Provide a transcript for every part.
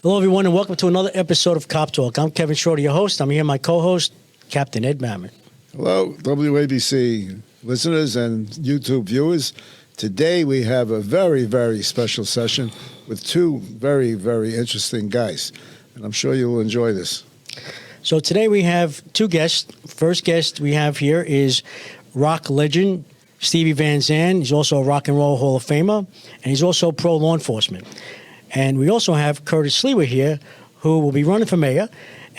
Hello, everyone, and welcome to another episode of Cop Talk. I'm Kevin Schroeder, your host. I'm here with my co-host, Captain Ed Mamet. Hello, WABC listeners and YouTube viewers. Today we have a very, very special session with two very, very interesting guys, and I'm sure you'll enjoy this. So today we have two guests. First guest we have here is rock legend Stevie Van Zandt. He's also a Rock and Roll Hall of Famer, and he's also pro law enforcement. And we also have Curtis Sliwa here, who will be running for mayor.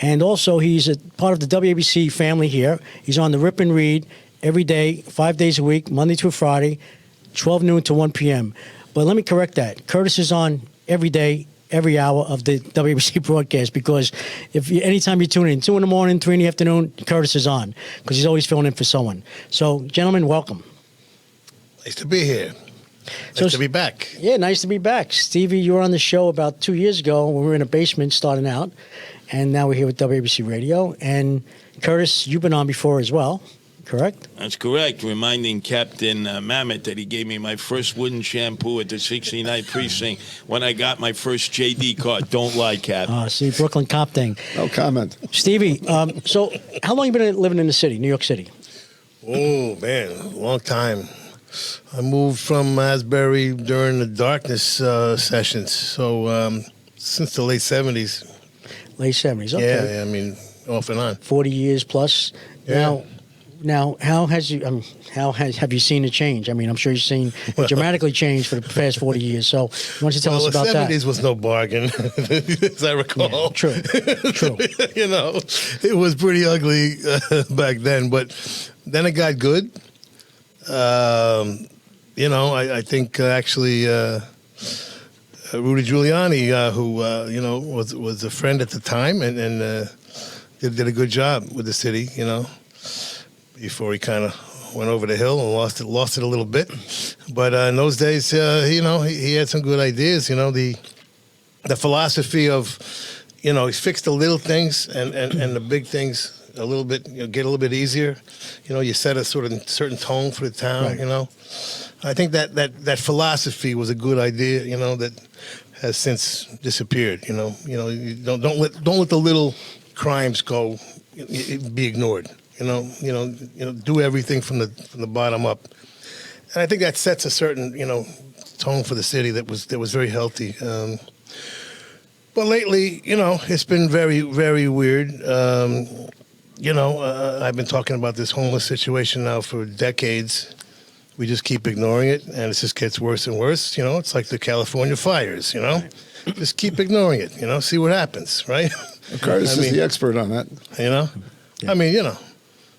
And also, he's a part of the WABC family here. He's on the Rip and Read every day, 5 days a week, Monday through Friday, 12 noon to 1 p.m. But let me correct that. Curtis is on every day, every hour of the WABC broadcast, because anytime you tune in, 2 in the morning, 3 in the afternoon, Curtis is on, because he's always filling in for someone. So, gentlemen, welcome. Nice to be here. Nice to be back. Yeah, nice to be back. Stevie, you were on the show about 2 years ago when we were in a basement starting out, and now we're here with WABC Radio. And Curtis, you've been on before as well, correct? That's correct. Reminding Captain Mamet that he gave me my first wooden shampoo at the 69th precinct when I got my first JD card. Don't lie, Cap. See, Brooklyn cop thing. No comment. Stevie, so how long have you been living in the city, New York City? Oh, man, a long time. I moved from Asbury during the darkness sessions, so since the late 70s. Late 70s, okay. Yeah, I mean, off and on. 40 years plus. Yeah. Now, how have you seen a change? I mean, I'm sure you've seen it dramatically change for the past 40 years. So, why don't you tell us about that? The 70s was no bargain, as I recall. Yeah, true. You know, it was pretty ugly back then, but then it got good. You know, I think actually Rudy Giuliani, who you know was a friend at the time, and did a good job with the city. You know, before he kind of went over the hill and lost it a little bit. But in those days, you know, he had some good ideas. You know, the philosophy of, you know, he's fixed the little things and the big things a little bit, you know, get a little bit easier. You know, you set a sort of certain tone for the town. Right. You know, I think that philosophy was a good idea. You know, that has since disappeared. You know, you don't let the little crimes go, be ignored. You know, do everything from the bottom up. And I think that sets a certain, you know, tone for the city that was very healthy. But lately, you know, it's been very, very weird. You know, I've been talking about this homeless situation now for decades. We just keep ignoring it, and it just gets worse and worse. You know, it's like the California fires, you know. Just keep ignoring it, you know, see what happens, right? Curtis is the expert on that. You know? Yeah. I mean, you know,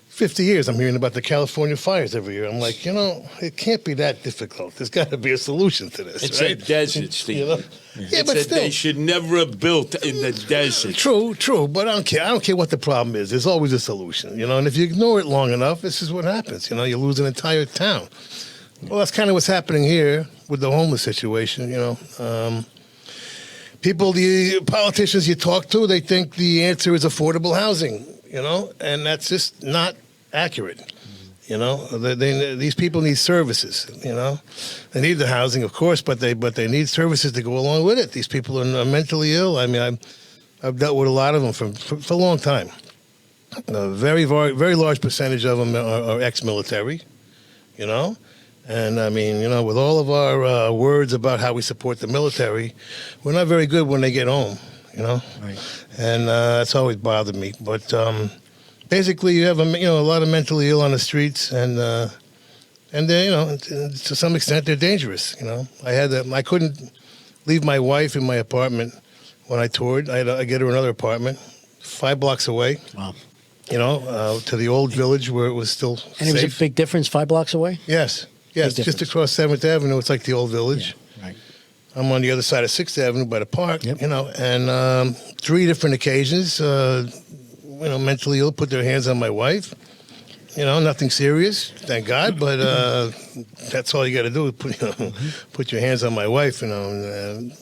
50 years I'm hearing about the California fires every year. I'm like, you know, it can't be that difficult. There's got to be a solution to this, It's right? a desert, Steve. You know? Yeah, but still. They should never have built in the desert. True, but I don't care. I don't care what the problem is. There's always a solution, you know, and if you ignore it long enough, this is what happens. You know, you lose an entire town. Well, that's kind of what's happening here with the homeless situation, you know. The politicians you talk to, they think the answer is affordable housing, you know, and that's just not accurate. You know, these people need services. You know, they need the housing, of course, but they need services to go along with it. These people are mentally ill. I mean, I've dealt with a lot of them for a long time. A very large percentage of them are ex-military. You know, and I mean, you know, with all of our words about how we support the military, we're not very good when they get home. You know, right. And that's always bothered me. But basically, you have a lot of mentally ill on the streets, and they, you know, to some extent, they're dangerous. You know, I couldn't leave my wife in my apartment when I toured. I get her another apartment 5 blocks away. Wow. You know, to the old village where it was still safe. And it was a big difference, 5 blocks away? Yes, just across 7th Avenue. It's like the old village. Yeah, right. I'm on the other side of 6th Avenue by the park. Yep. You know, and 3 different occasions. You know, mentally ill, put their hands on my wife. You know, nothing serious, thank God, but that's all you got to do, put your hands on my wife, you know. And,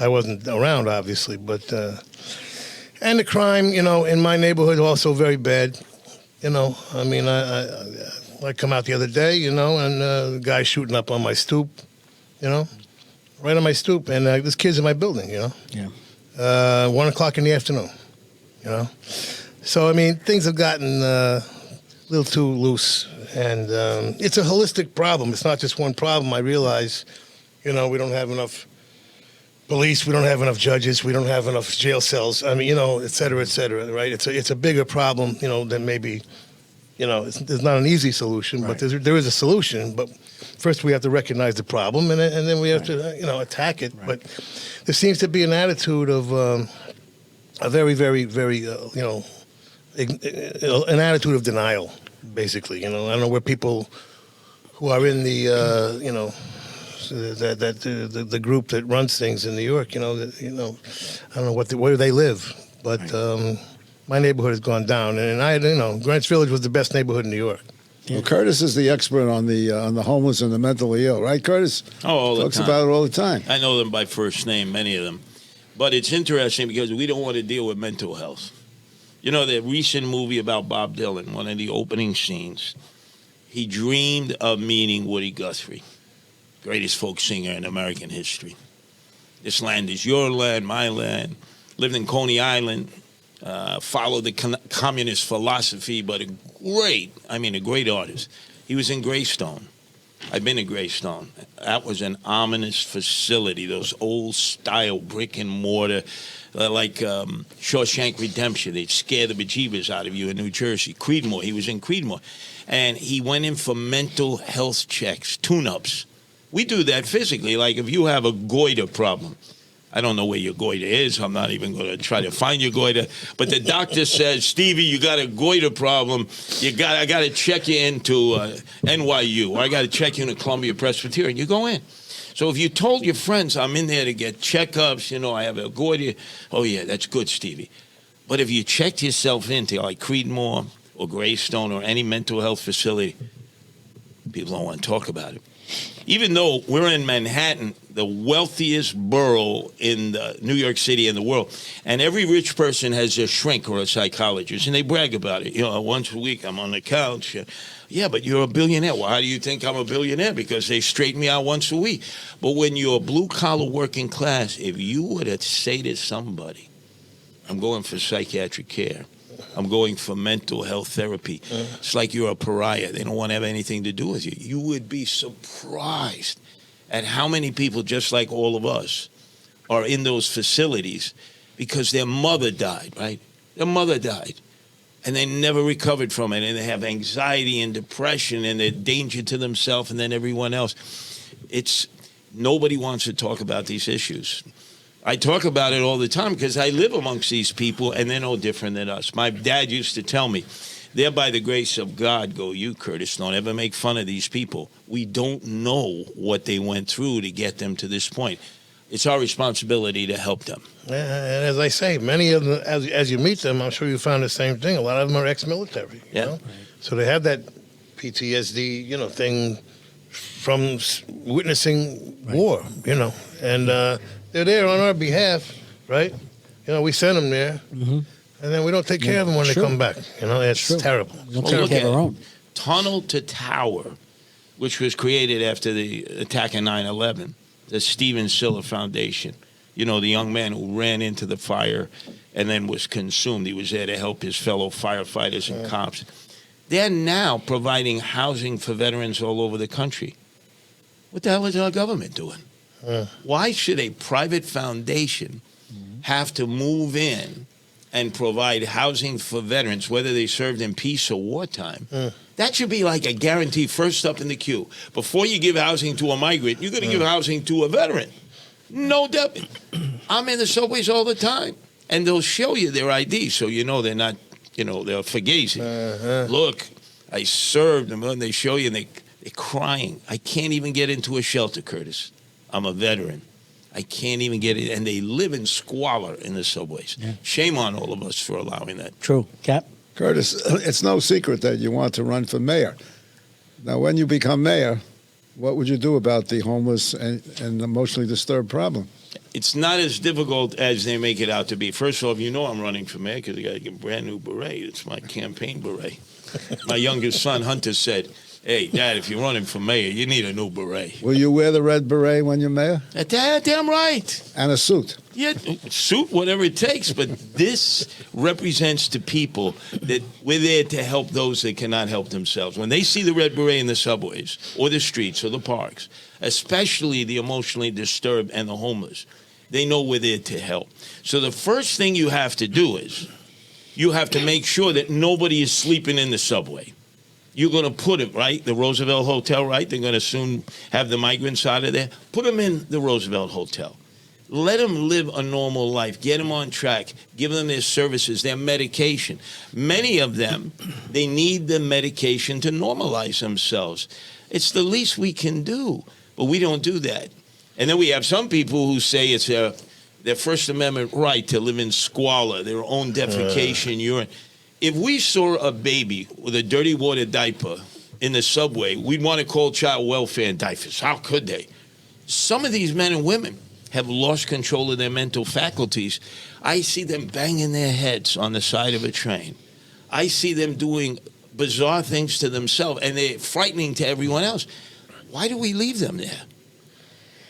I wasn't around, obviously, but... and the crime, you know, in my neighborhood also very bad. You know, I mean, I come out the other day, you know, and the guy shooting up on my stoop, you know, right on my stoop. And this kid's in my building, you know. Yeah. 1:00 in the afternoon. You know, so I mean, things have gotten a little too loose, and it's a holistic problem. It's not just one problem. I realize, we don't have enough police, we don't have enough judges, we don't have enough jail cells. I mean, et cetera, right? It's a bigger problem, than maybe, there's not an easy solution, but there is a solution. But first we have to recognize the problem, and then we have to, attack it. Right. But there seems to be an attitude of a very, very, very, an attitude of denial, basically. I don't know where people who are in the, the group that runs things in New York, I don't know where they live, but my neighborhood has gone down, and Greenwich Village was the best neighborhood in New York. Well, Curtis is the expert on the homeless and the mentally ill, right, Curtis? Oh, all the time. Talks about it all the time. I know them by first name, many of them. But it's interesting because we don't want to deal with mental health. The recent movie about Bob Dylan, one of the opening scenes, he dreamed of meeting Woody Guthrie, greatest folk singer in American history. This land is your land, my land. Lived in Coney Island, followed the communist philosophy, but a great artist. He was in Greystone. I've been to Greystone. That was an ominous facility, those old-style brick and mortar, like Shawshank Redemption. They'd scare the bejeebers out of you in New Jersey. Creedmoor, he was in Creedmoor. And he went in for mental health checks, tune-ups. We do that physically, like if you have a goiter problem. I don't know where your goiter is. I'm not even going to try to find your goiter. But the doctor says, Stevie, you got a goiter problem. I got to check you into NYU. Or I got to check you into Columbia Presbyterian. You go in. So if you told your friends, I'm in there to get checkups, I have a goiter. Oh, yeah, that's good, Stevie. But if you checked yourself into like Creedmoor or Greystone or any mental health facility, people don't want to talk about it. Even though we're in Manhattan, the wealthiest borough in New York City and the world, and every rich person has a shrink or a psychologist, and they brag about it. Once a week I'm on the couch. Yeah, but you're a billionaire. Well, how do you think I'm a billionaire? Because they straighten me out once a week. But when you're blue-collar working class, if you were to say to somebody, I'm going for psychiatric care, I'm going for mental health therapy. It's like you're a pariah. They don't want to have anything to do with you. You would be surprised at how many people, just like all of us, are in those facilities because their mother died, right? Their mother died. And they never recovered from it. And they have anxiety and depression and they're danger to themselves and then everyone else. Nobody wants to talk about these issues. I talk about it all the time because I live amongst these people and they're no different than us. My dad used to tell me, there by the grace of God go you, Curtis. Don't ever make fun of these people. We don't know what they went through to get them to this point. It's our responsibility to help them. And as I say, many of them, as you meet them, I'm sure you found the same thing. A lot of them are ex-military. Yeah. Right. So they have that PTSD, thing from witnessing war, and they're there on our behalf, right? We send them there, and then we don't take care of them when they come back. It's terrible. We don't take care of our own. Tunnel to Tower, which was created after the attack on 9/11, the Stephen Siller Foundation. The young man who ran into the fire and then was consumed. He was there to help his fellow firefighters and cops. They're now providing housing for veterans all over the country. What the hell is our government doing? Why should a private foundation have to move in and provide housing for veterans, whether they served in peace or wartime? That should be like a guarantee first up in the queue. Before you give housing to a migrant, you're going to give housing to a veteran. No doubt. I'm in the subways all the time, and they'll show you their ID so they're not, they're fugazi. Look, I served them, and they show you, and they're crying. I can't even get into a shelter, Curtis. I'm a veteran. I can't even get it. And they live in squalor in the subways. Yeah. Shame on all of us for allowing that. True. Cap? Curtis, it's no secret that you want to run for mayor. Now, when you become mayor, what would you do about the homeless and emotionally disturbed problem? It's not as difficult as they make it out to be. First of all, I'm running for mayor because I got to get a brand new beret. It's my campaign beret. My youngest son, Hunter, said, hey, Dad, if you're running for mayor, you need a new beret. Will you wear the red beret when you're mayor? Damn right. And a suit? Yeah, suit whatever it takes, but this represents to people that we're there to help those that cannot help themselves. When they see the red beret in the subways or the streets or the parks, especially the emotionally disturbed and the homeless, they know we're there to help. So the first thing you have to do is you have to make sure that nobody is sleeping in the subway. You're going to put it, right? The Roosevelt Hotel, right? They're going to soon have the migrants out of there. Put them in the Roosevelt Hotel. Let them live a normal life. Get them on track. Give them their services, their medication. Many of them, they need the medication to normalize themselves. It's the least we can do, but we don't do that. And then we have some people who say it's their First Amendment right to live in squalor, their own defecation, urine. If we saw a baby with a dirty water diaper in the subway, we'd want to call child welfare and diapers. How could they? Some of these men and women have lost control of their mental faculties. I see them banging their heads on the side of a train. I see them doing bizarre things to themselves, and they're frightening to everyone else. Why do we leave them there?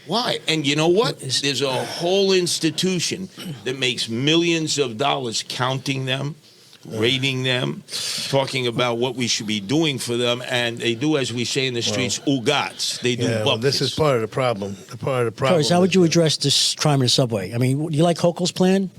Why? And you know what? There's a whole institution that makes millions of dollars counting them, rating them, talking about what we should be doing for them, and they do, as we say in the streets, ugats. They do buckets. Well, this is part of the problem. Curtis, how would you address this crime in the subway? I mean, do you like Hochul's plan?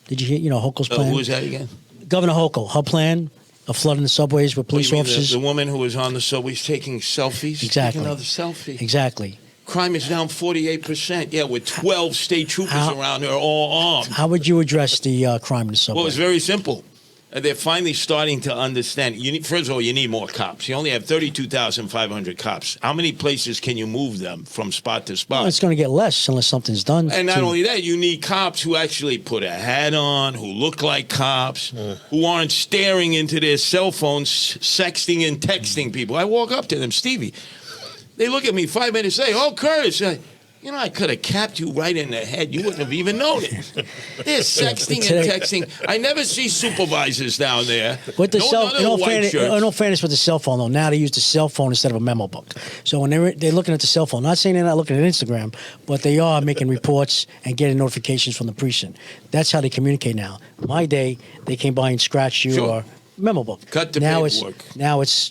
Did you hear, Hochul's plan? Who was that again? Governor Hochul, her plan of flooding the subways with police officers. The woman who was on the subways taking selfies? Exactly. Take another selfie. Exactly. Crime is down 48%. Yeah, with 12 state troopers around there, all armed. How would you address the crime in the subway? Well, it's very simple. They're finally starting to understand. First of all, you need more cops. You only have 32,500 cops. How many places can you move them from spot to spot? Well, it's going to get less unless something's done. And not only that, you need cops who actually put a hat on, who look like cops, who aren't staring into their cell phones, sexting and texting people. I walk up to them, Stevie. They look at me 5 minutes, say, "Oh, Curtis, I could have capped you right in the head. You wouldn't have even known it." They're sexting and texting. I never see supervisors down there. With the in all fairness, with the cell phone, though, now they use the cell phone instead of a memo book. So when they're looking at the cell phone, not saying they're not looking at Instagram, but they are making reports and getting notifications from the precinct. That's how they communicate now. My day, they came by and scratched you or memo book. Cut the paperwork.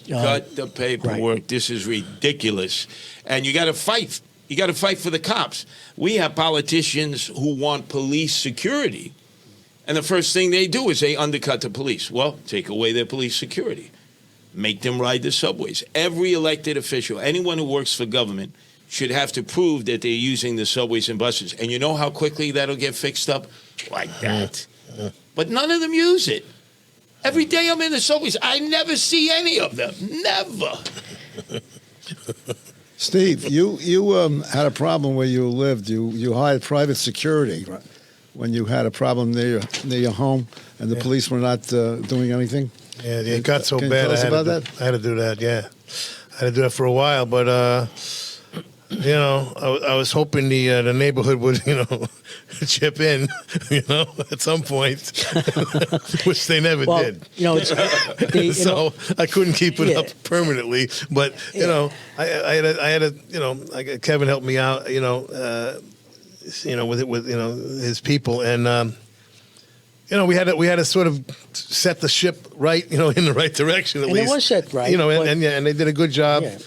Cut the paperwork. Right. This is ridiculous. And you got to fight. You got to fight for the cops. We have politicians who want police security. And the first thing they do is they undercut the police. Well, take away their police security. Make them ride the subways. Every elected official, anyone who works for government, should have to prove that they're using the subways and buses. And you know how quickly that'll get fixed up? Like that. But none of them use it. Every day I'm in the subways, I never see any of them. Never. Steve, you had a problem where you lived. You hired private security when you had a problem near your home, and the police were not doing anything. Yeah, it got so Can you bad. tell us about that? I had to do that. Yeah, I had to do that for a while, but I was hoping the neighborhood would chip in, at some point, which they never did. So I couldn't keep it up permanently. But I had a Kevin helped me out, with his people, and we had to sort of set the ship right, in the right direction at and least. it was set right. And they did a good job. Yeah.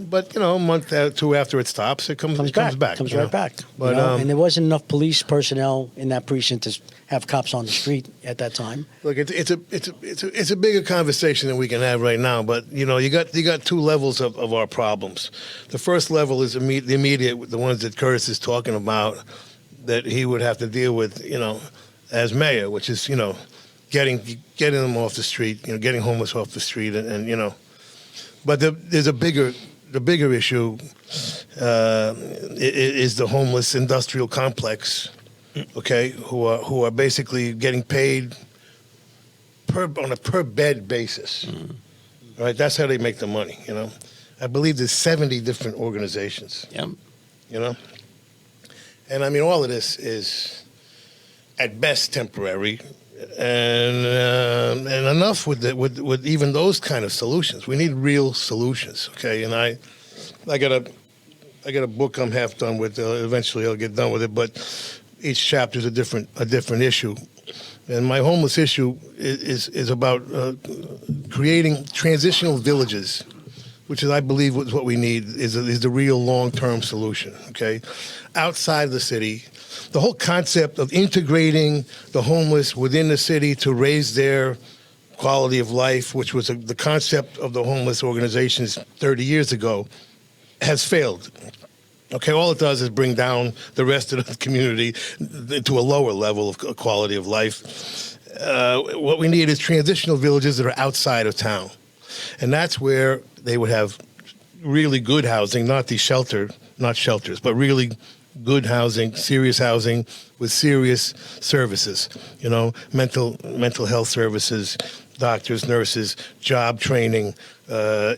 But a month or two after it stops, it comes back. Comes right back. But and there wasn't enough police personnel in that precinct to have cops on the street at that time. Look, it's a bigger conversation than we can have right now. But you got two levels of our problems. The first level is the immediate, the ones that Curtis is talking about, that he would have to deal with, as mayor, which is getting them off the street, getting homeless off the street, and. But there's the bigger issue is the homeless industrial complex, okay, who are basically getting paid on a per bed basis, right? That's how they make the money, I believe there's 70 different organizations, and I mean all of this is at best temporary. And enough with even those kind of solutions. We need real solutions, okay? And I got a book I'm half done with. Eventually I'll get done with it. But each chapter is a different issue. And my homeless issue is about creating transitional villages, which is, I believe, what we need is the real long-term solution, okay? Outside the city, the whole concept of integrating the homeless within the city to raise their quality of life, which was the concept of the homeless organizations 30 years ago, has failed. Okay, all it does is bring down the rest of the community to a lower level of quality of life. What we need is transitional villages that are outside of town. And that's where they would have really good housing, not shelters, but really good housing, serious housing with serious services, mental health services, doctors, nurses, job training,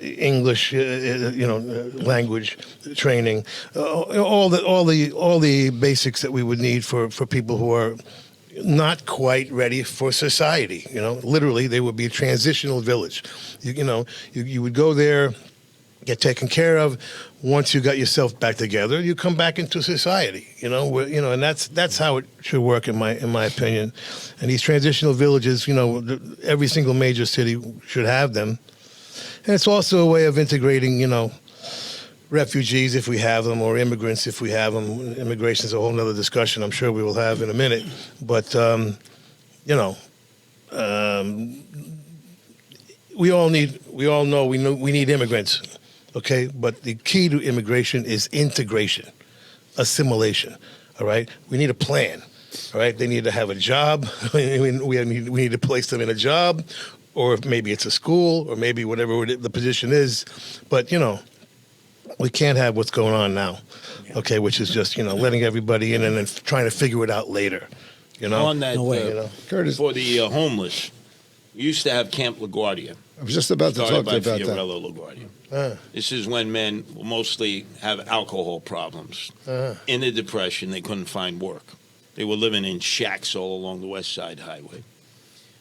English, language training, all the basics that we would need for people who are not quite ready for society. Literally, they would be a transitional village. You would go there, get taken care of. Once you got yourself back together, you come back into society. And that's how it should work in my opinion. And these transitional villages, every single major city should have them. And it's also a way of integrating, refugees if we have them, or immigrants if we have them. Immigration is a whole other discussion I'm sure we will have in a minute. But, we all know we need immigrants. Okay, but the key to immigration is integration, assimilation. All right, we need a plan. All right, they need to have a job. we need to place them in a job, or maybe it's a school, or maybe whatever the position is. But we can't have what's going on now. Okay, which is just letting everybody in and then trying to figure it out later. On that, No way. Curtis, for the homeless, we used to have Camp LaGuardia. I was just about to talk Started to you by about that. Fiorello LaGuardia. This is when men mostly have alcohol problems. In the Depression, they couldn't find work. They were living in shacks all along the West Side Highway.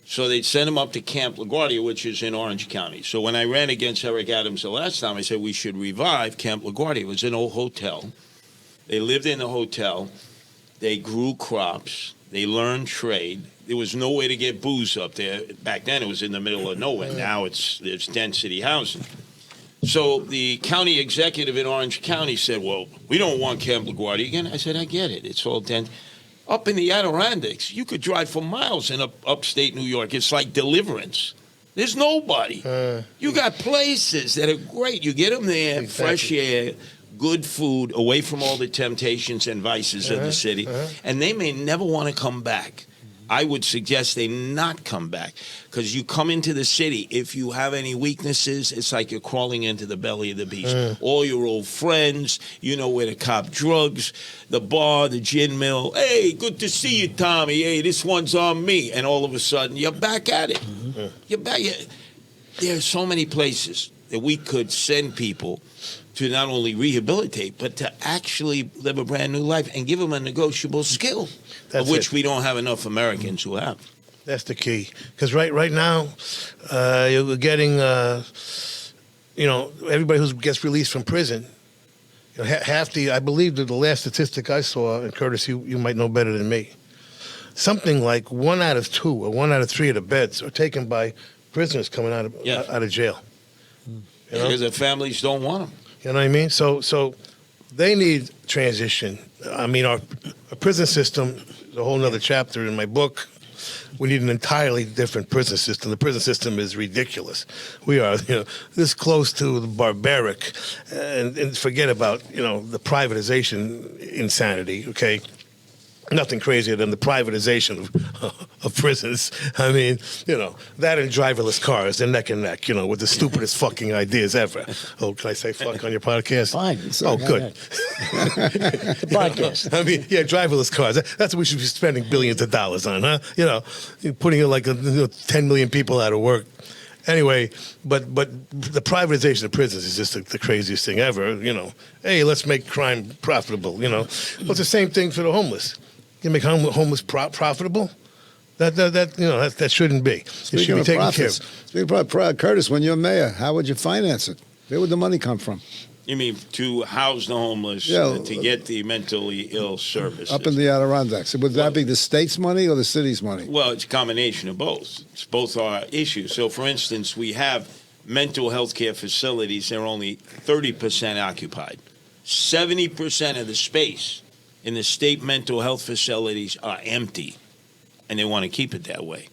So they'd send them up to Camp LaGuardia, which is in Orange County. So when I ran against Eric Adams the last time, I said we should revive Camp LaGuardia. It was an old hotel. They lived in the hotel. They grew crops. They learned trade. There was no way to get booze up there. Back then, it was in the middle of nowhere. Now there's density housing. So the county executive in Orange County said, well, we don't want Camp LaGuardia again. I said, I get it. It's all dense. Up in the Adirondacks, you could drive for miles in upstate New York. It's like Deliverance. There's nobody. You got places that are great. You get them there, fresh air, good food, away from all the temptations and vices of the city, and they may never want to come back. I would suggest they not come back, because you come into the city, if you have any weaknesses, it's like you're crawling into the belly of the beast. All your old friends, you know where to cop drugs, the bar, the gin mill. Hey, good to see you, Tommy. Hey, this one's on me. And all of a sudden, you're back at it. You're back. There are so many places that we could send people to not only rehabilitate, but to actually live a brand new life and give them a negotiable skill, of which we don't have enough Americans who have. That's the key. Because right now, you're getting, everybody who gets released from prison, I believe that the last statistic I saw, and Curtis, you might know better than me, something like 1 out of 2 or 1 out of 3 of the beds are taken by prisoners coming out of jail. Because their families don't want them. You know what I mean? So they need transition. I mean, our prison system is a whole other chapter in my book. We need an entirely different prison system. The prison system is ridiculous. We are, this close to the barbaric, and forget about, the privatization insanity, okay? Nothing crazier than the privatization of prisons. I mean, that and driverless cars, they're neck and neck, with the stupidest fucking ideas ever. Oh, can I say fuck on your podcast? Fine. Oh, good. The podcast. I mean, driverless cars. That's what we should be spending billions of dollars on, huh? Putting like 10 million people out of work. Anyway, but the privatization of prisons is just the craziest thing ever. Hey, let's make crime profitable. Well, it's the same thing for the homeless. You make homeless profitable? That shouldn't be. It should be taken care of. Speaking of Curtis, when you're mayor, how would you finance it? Where would the money come from? You mean to house the homeless, Yeah. to get the mentally ill services? Up in the Adirondacks. Would that be the state's money or the city's money? Well, it's a combination of both. It's both our issues. So, for instance, we have mental health care facilities. They're only 30% occupied. 70% of the space in the state mental health facilities are empty, and they want to keep it that way.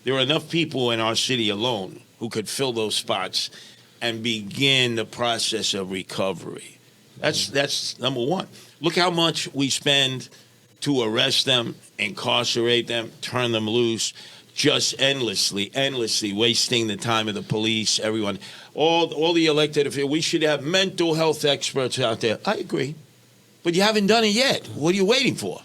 There are enough people in our city alone who could fill those spots and begin the process of recovery. That's number one. Look how much we spend to arrest them, incarcerate them, turn them loose, just endlessly, wasting the time of the police, everyone. All the elected officials. We should have mental health experts out there. I agree. But you haven't done it yet. What are you waiting for?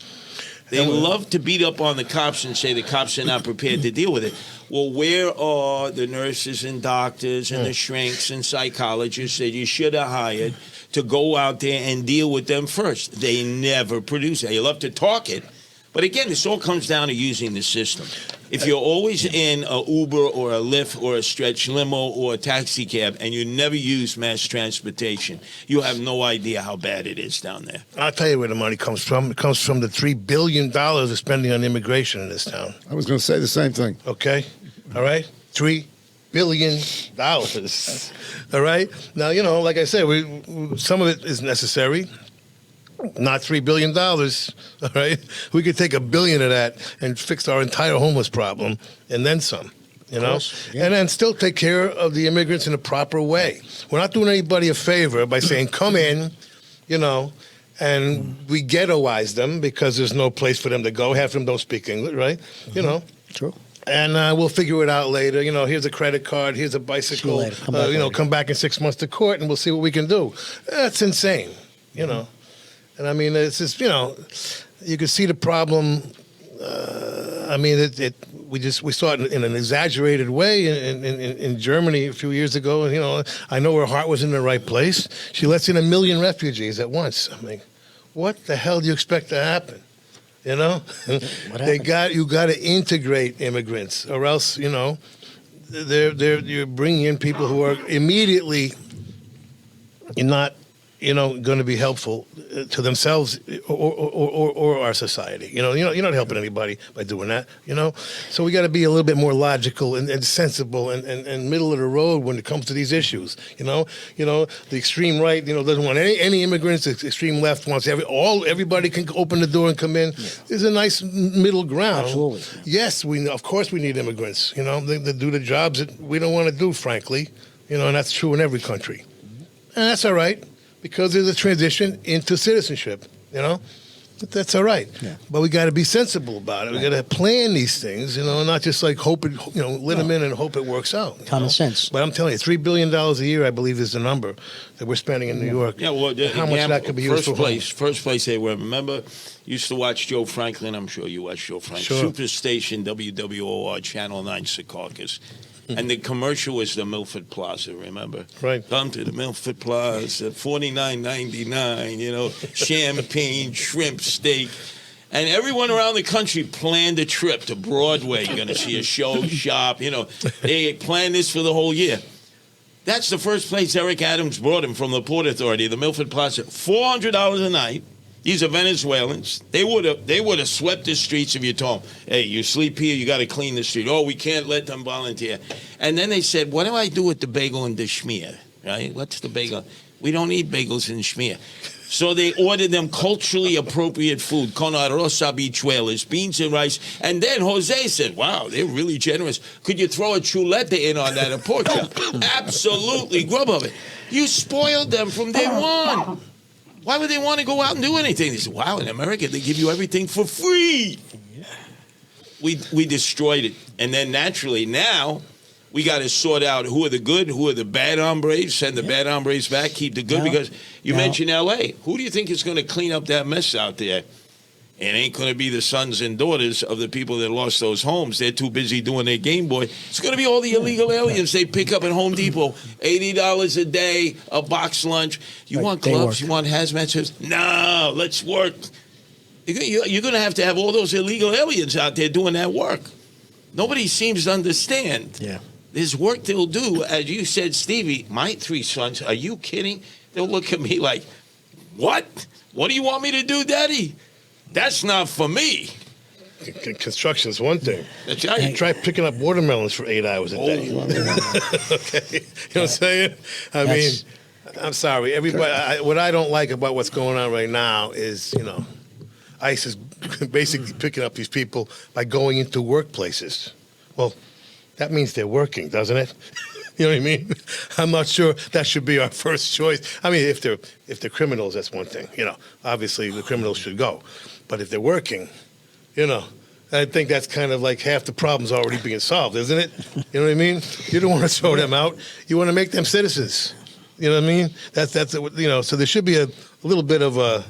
They love to beat up on the cops and say the cops are not prepared to deal with it. Well, where are the nurses and doctors and the shrinks and psychologists that you should have hired to go out there and deal with them first? They never produce it. You love to talk it. But again, this all comes down to using the system. If you're always in a Uber or a Lyft or a stretch limo or a taxi cab and you never use mass transportation, you have no idea how bad it is down there. I'll tell you where the money comes from. It comes from the $3 billion we're spending on immigration in this town. I was going to say the same thing. Okay? All right? $3 billion. All right? Now, like I said, some of it is necessary. Not $3 billion, all right? We could take $1 billion of that and fix our entire homeless problem and then some, course, yeah. And then still take care of the immigrants in a proper way. We're not doing anybody a favor by saying, come in, and we ghettoize them because there's no place for them to go. Half of them don't speak English, right? True. And we'll figure it out later. Here's a credit card, here's a bicycle. See you later. Come back later. Come back in 6 months to court and we'll see what we can do. That's insane, And I mean, it's just, you can see the problem. We saw it in an exaggerated way in Germany a few years ago. And, I know her heart was in the right place. She lets in 1 million refugees at once. I mean, what the hell do you expect to happen? You got to integrate immigrants, or else, you're bringing in people who are immediately not going to be helpful to themselves or our society. You're not helping anybody by doing that. So we got to be a little bit more logical and sensible and middle of the road when it comes to these issues. The extreme right, doesn't want any immigrants. The extreme left wants everybody can open the door and come in. Yeah. There's a nice middle ground. Absolutely. Yes, of course we need immigrants. They do the jobs that we don't want to do, frankly. And that's true in every country. And that's all right. Because there's a transition into citizenship, That's all right. Yeah. But we got to be sensible about it. Right. We got to plan these things, not just like hope it, let them in and hope it works out. Common sense. But I'm telling you, $3 billion a year, I believe, is the number that we're spending in New York. Yeah, well, how much that could be used for? First place they were. Remember, used to watch Joe Franklin. I'm sure you watched Joe Franklin. Sure. Superstation, WWOR, Channel 9, Secaucus. And the commercial was the Milford Plaza, remember? Right. Come to the Milford Plaza, $49.99, champagne, shrimp, steak. And everyone around the country planned a trip to Broadway. You're going to see a show, shop, They planned this for the whole year. That's the first place Eric Adams brought him from the Port Authority, the Milford Plaza. $400 a night. These are Venezuelans. They would have swept the streets if you told them, hey, you sleep here, you got to clean the street. Oh, we can't let them volunteer. And then they said, what do I do with the bagel and the schmear? Right? What's the bagel? We don't eat bagels and schmear. So they ordered them culturally appropriate food, con arroz habichuelas, beans and rice. And then Jose said, wow, they're really generous. Could you throw a chuleta in on that, a pork chop? Absolutely, grub of it. You spoiled them from day one. Why would they want to go out and do anything? They said, wow, in America, they give you everything for free. Yeah. We destroyed it. And then naturally, now, we got to sort out who are the good, who are the bad hombres, send the bad hombres back, keep the good. Because you mentioned L.A. Who do you think is going to clean up that mess out there? It ain't going to be the sons and daughters of the people that lost those homes. They're too busy doing their Game Boy. It's going to be all the illegal aliens they pick up at Home Depot. $80 a day, a box lunch. You want gloves? You want hazmat suits? No, let's work. You're going to have all those illegal aliens out there doing that work. Nobody seems to understand. Yeah. There's work they'll do. As you said, Stevie, my 3 sons, are you kidding? they'll look at me like, what? What do you want me to do, Daddy? That's not for me. Construction's one thing. That's right. Try picking up watermelons for 8 hours a day. Okay, you know what I'm saying? I mean, I'm sorry. Everybody. What I don't like about what's going on right now is, ICE is basically picking up these people by going into workplaces. Well, that means they're working, doesn't it? You know what I mean? I'm not sure that should be our first choice. I mean, if they're criminals, that's one thing. Obviously the criminals should go, but if they're working, I think that's kind of like half the problem's already being solved, isn't it? You know what I mean? You don't want to throw them out. You want to make them citizens. You know what I mean? So there should be a little bit of a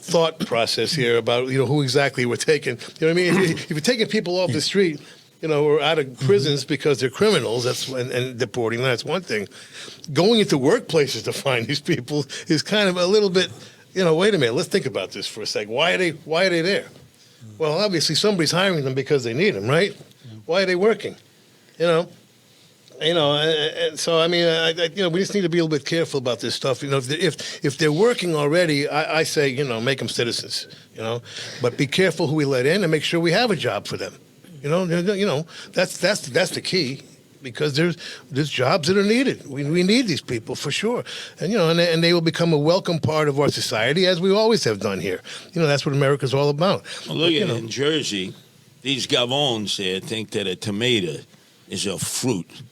thought process here about, who exactly we're taking. You know what I mean? If you're taking people off the street, or out of prisons because they're criminals, and deporting them, that's one thing. Going into workplaces to find these people is kind of a little bit, wait a minute, let's think about this for a second. Why are they there? Well, obviously somebody's hiring them because they need them, right? Why are they working? And so I mean, we just need to be a little bit careful about this stuff. If they're working already, I say, make them citizens. But be careful who we let in and make sure we have a job for them. That's the key, because there's jobs that are needed. We need these people for sure, and and they will become a welcome part of our society, as we always have done here. That's what America's all about. Well, look at in Jersey, these Gavons there think that a tomato is a fruit.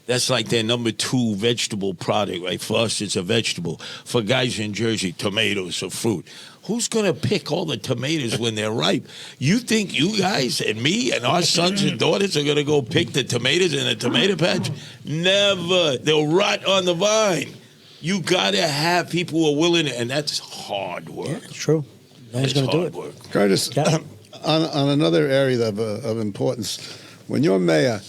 That's like their number 2 vegetable product, right? For us, it's a vegetable. For guys in Jersey, tomatoes are fruit. Who's going to pick all the tomatoes when they're ripe? You think you guys and me and our sons and daughters are going to go pick the tomatoes in a tomato patch? Never. They'll rot on the vine. You got to have people who are willing, and that's hard work. Yeah, it's true. No one's going to do it. Work. Curtis, on another area of importance, when you're mayor,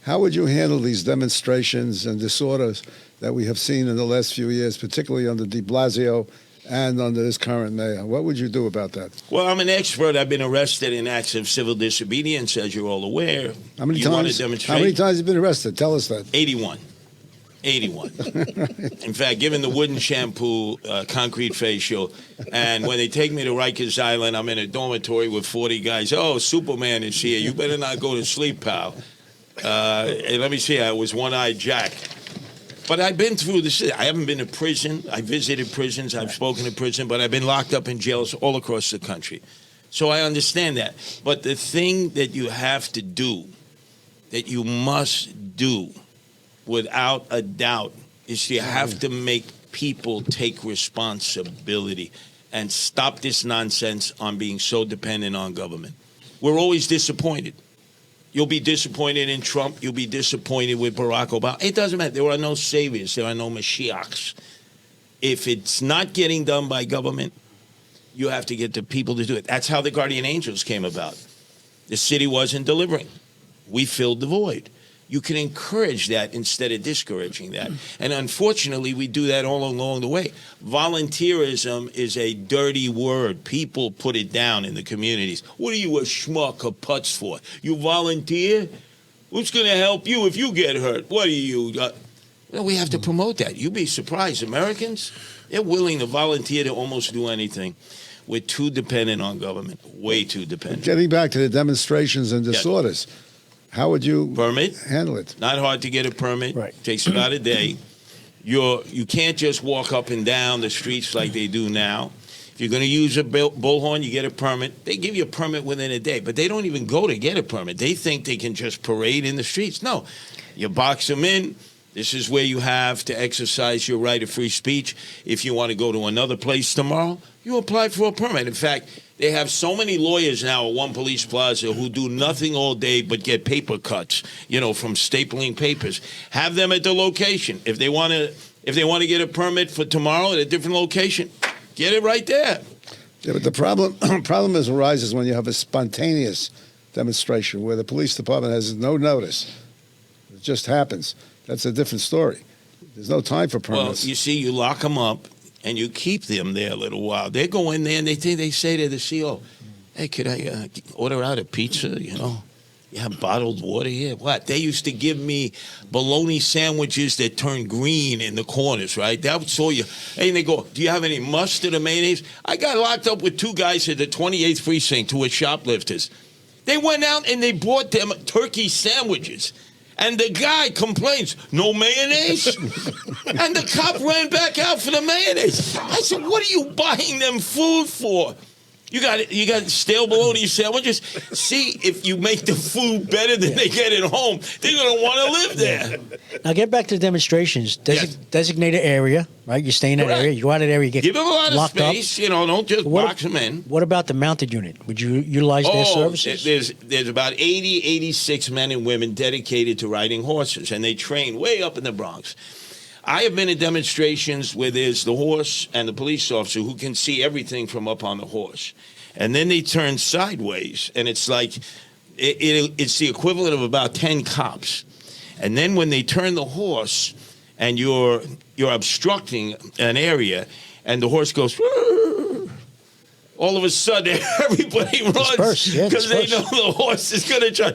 how would you handle these demonstrations and disorders that we have seen in the last few years, particularly under de Blasio and under this current mayor? What would you do about that? Well, I'm an expert. I've been arrested in acts of civil disobedience, as you're all aware. How many Want to times? demonstrate? How many times have you been arrested? Tell us that. 81. In fact, given the wooden shampoo, concrete facial, and when they take me to Rikers Island, I'm in a dormitory with 40 guys. Oh, Superman is here. You better not go to sleep, pal. And let me see, I was one-eyed Jack. But I've been through this. I haven't been to prison. I visited prisons. I've spoken to prison. But I've been locked up in jails all across the country. So I understand that. But the thing that you have to do, that you must do, without a doubt, is you have to make people take responsibility and stop this nonsense on being so dependent on government. We're always disappointed. You'll be disappointed in Trump. You'll be disappointed with Barack Obama. It doesn't matter. There are no saviors. There are no Mashiachs. If it's not getting done by government, you have to get the people to do it. That's how the Guardian Angels came about. The city wasn't delivering. We filled the void. You can encourage that instead of discouraging that. And unfortunately, we do that all along the way. Volunteerism is a dirty word. People put it down in the communities. What are you a schmuck or putz for? You volunteer? Who's going to help you if you get hurt? What are you? Well, we have to promote that. You'd be surprised. Americans, they're willing to volunteer to almost do anything. We're too dependent on government. Way too dependent. Getting back to the demonstrations and disorders. Yeah. How would you handle it? Not hard to get a permit. Right. Takes about a day. You can't just walk up and down the streets like they do now. If you're going to use a bullhorn, you get a permit. They give you a permit within a day, but they don't even go to get a permit. They think they can just parade in the streets. No, you box them in. This is where you have to exercise your right of free speech. If you want to go to another place tomorrow, you apply for a permit. In fact, they have so many lawyers now at One Police Plaza who do nothing all day but get paper cuts, from stapling papers. Have them at the location. If they want to get a permit for tomorrow at a different location, get it right there. Yeah, but the problem arises when you have a spontaneous demonstration where the police department has no notice. It just happens. That's a different story. There's no time for permits. Well, you see, you lock them up. And you keep them there a little while. They go in there and they say to the CEO, "Hey, could I order out a pizza? You have bottled water here? What? They used to give me bologna sandwiches that turned green in the corners, right? That was all you. And they go, do you have any mustard or mayonnaise? I got locked up with 2 guys at the 28th precinct who were shoplifters. They went out and they bought them turkey sandwiches. And the guy complains, no mayonnaise? And the cop ran back out for the mayonnaise. I said, what are you buying them food for? You got stale bologna sandwiches. See if you make the food better than they get at home. They're gonna want to live there. Now get back to the demonstrations. Designated area, right? You stay in that Correct. area. You go out of that area. You get Give them a lot of locked space. Up. You know, don't just box them in. What about the mounted unit? Would you utilize their services? There's about 80, 86 men and women dedicated to riding horses, and they train way up in the Bronx. I have been at demonstrations where there's the horse and the police officer who can see everything from up on the horse. And then they turn sideways, and it's like it's the equivalent of about 10 cops. And then when they turn the horse and you're obstructing an area and the horse goes, all of a sudden everybody runs because they know the horse is going to try.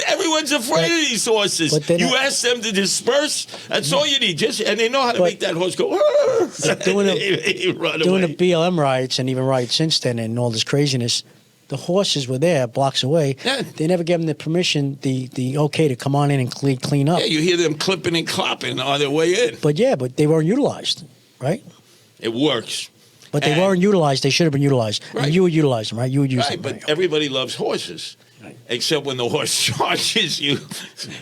Everyone's afraid of these horses. You ask them to disperse, that's all you need. And they know how to make that horse go. Doing the BLM riots and even riots since then and all this craziness, the horses were there blocks away. Yeah. They never gave them the permission, the okay to come on in and clean up. Yeah, you hear them clipping and clopping on their way in. But they weren't utilized, right? It works. But they weren't utilized. They should have been utilized. Right. And you would utilize them, right? You would use them. But everybody loves horses. Except when the horse charges you.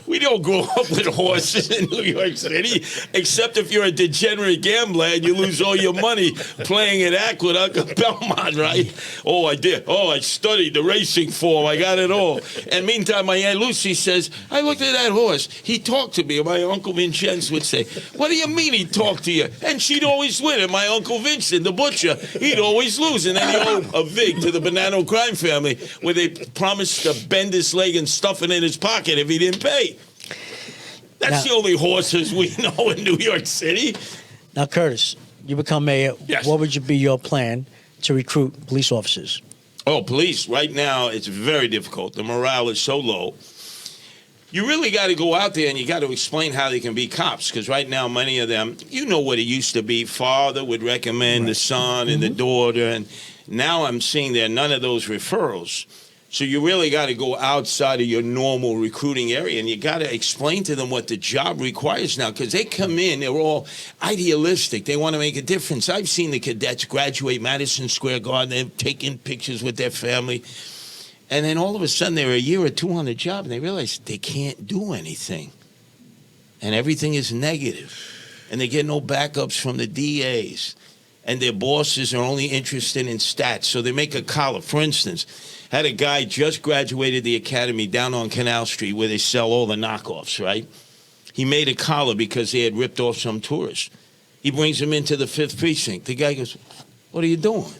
We don't grow up with horses in New York City, except if you're a degenerate gambler and you lose all your money playing at Aqueduct or Belmont, right? Oh, I did. Oh, I studied the racing form. I got it all. And meantime, my Aunt Lucy says, I looked at that horse. He talked to me. And my Uncle Vincenzo would say, what do you mean he talked to you? And she'd always win. And my Uncle Vincent, the butcher, he'd always lose. And then he owed a vig to the Bonanno crime family where they promised to bend his leg and stuff it in his pocket if he didn't pay. That's the only horses we know in New York City. Now, Curtis, you become mayor. Yes. What would be your plan to recruit police officers? Oh, police. Right now, it's very difficult. The morale is so low. You really got to go out there and you got to explain how they can be cops. Because right now, many of them, you know what it used to be. Father would recommend the son and the daughter. And now I'm seeing there are none of those referrals. So you really got to go outside of your normal recruiting area, and you got to explain to them what the job requires now, because they come in, they're all idealistic. They want to make a difference. I've seen the cadets graduate Madison Square Garden. They're taking pictures with their family. And then all of a sudden, they're a year or two on the job, and they realize they can't do anything. And everything is negative. And they get no backups from the DAs. And their bosses are only interested in stats. So they make a collar. For instance, had a guy just graduated the academy down on Canal Street where they sell all the knockoffs, right? He made a collar because they had ripped off some tourists. He brings him into the 5th precinct. The guy goes, what are you doing?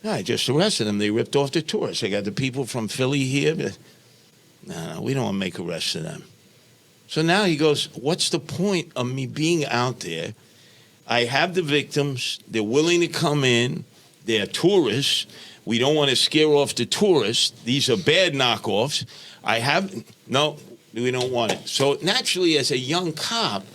I just arrested them. They ripped off the tourists. They got the people from Philly here. No, we don't want to make arrests of them. So now he goes, what's the point of me being out there? I have the victims. They're willing to come in. They're tourists. We don't want to scare off the tourists. These are bad knockoffs. No, we don't want it. So naturally, as a young cop,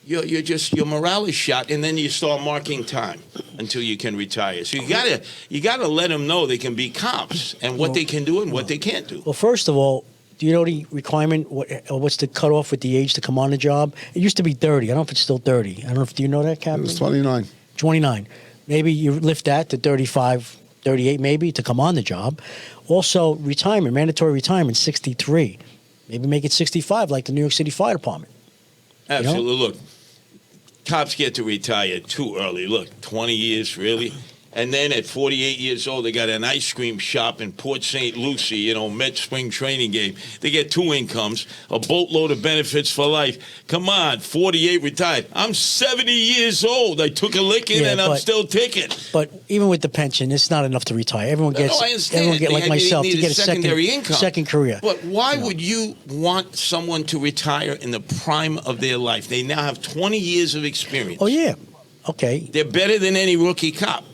your morale is shot, and then you start marking time until you can retire. So you gotta let them know they can be cops and what they can do and what they can't do. Well, first of all, do you know the requirement? What's the cutoff with the age to come on the job? It used to be 30. I don't know if it's still 30. I don't know if, do you know that, Captain? It was 29. 29. Maybe you lift that to 35, 38 maybe to come on the job. Also, retirement, mandatory retirement, 63. Maybe make it 65 like the New York City Fire Department. Absolutely. You know? Look, cops get to retire too early. Look, 20 years, really? And then at 48 years old, they got an ice cream shop in Port St. Lucie, Met spring training game. They get 2 incomes, a boatload of benefits for life. Come on, 48 retired. I'm 70 years old. I took a licking and I'm still ticking. But even with the pension, it's not enough to retire. Everyone gets, like myself, to get a secondary income. Second career. But why would you want someone to retire in the prime of their life? They now have 20 years of experience. Oh, yeah. Okay. They're better than any rookie cop.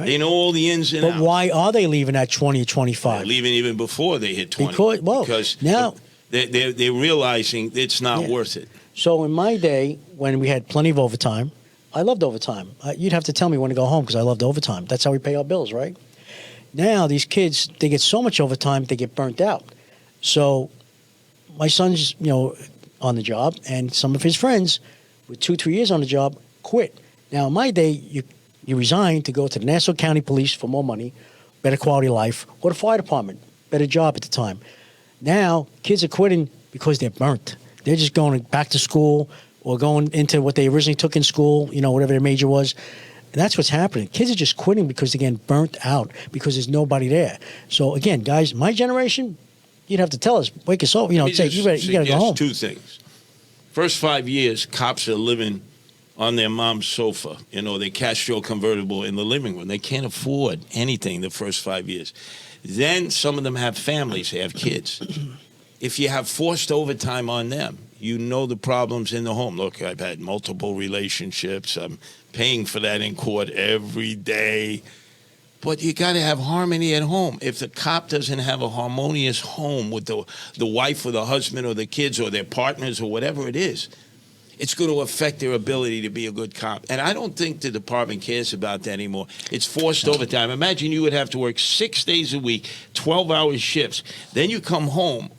They know all the ins and But outs. why are they leaving at 20 or 25? They're leaving even before they hit 20. Because now they're realizing it's not worth it. So in my day, when we had plenty of overtime, I loved overtime. You'd have to tell me when to go home because I loved overtime. That's how we pay our bills, right? Now these kids, they get so much overtime, they get burnt out. So my son's, on the job, and some of his friends with 2-3 years on the job quit. Now in my day, you resign to go to the Nassau County Police for more money, better quality of life, or the fire department, better job at the time. Now kids are quitting because they're burnt. They're just going back to school or going into what they originally took in school, whatever their major was. And that's what's happening. Kids are just quitting because they're getting burnt out because there's nobody there. So again, guys, my generation, you'd have to tell us, wake us up, say, you got to go home. Two things. First 5 years, cops are living on their mom's sofa, they Castro convertible in the living room. They can't afford anything the first 5 years. Then some of them have families, they have kids. If you have forced overtime on them, the problems in the home. Look, I've had multiple relationships. I'm paying for that in court every day. But you got to have harmony at home. If the cop doesn't have a harmonious home with the wife or the husband or the kids or their partners or whatever it is, it's going to affect their ability to be a good cop. And I don't think the department cares about that anymore. It's forced overtime. Imagine you would have to work 6 days a week, 12-hour shifts. Then you come home,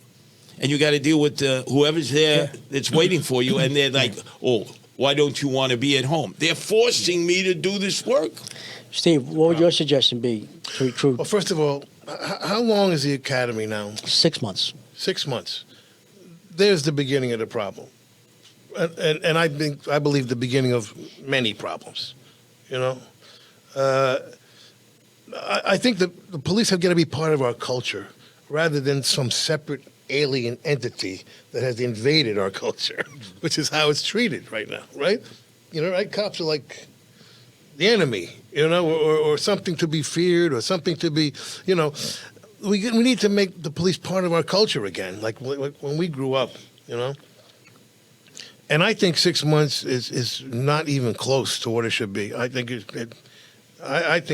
and you got to deal with whoever's there that's waiting for you, and they're like, oh, why don't you want to be at home? They're forcing me to do this work. Steve, what would your suggestion be? Well, first of all, how long is the academy now? 6 months. 6 months. There's the beginning of the problem. And I believe the beginning of many problems, I think that the police have got to be part of our culture rather than some separate alien entity that has invaded our culture, which is how it's treated right now, right? Right? Cops are like the enemy, or something to be feared or something to be, we need to make the police part of our culture again, like when we grew up, And I think 6 months is not even close to what it should be. I think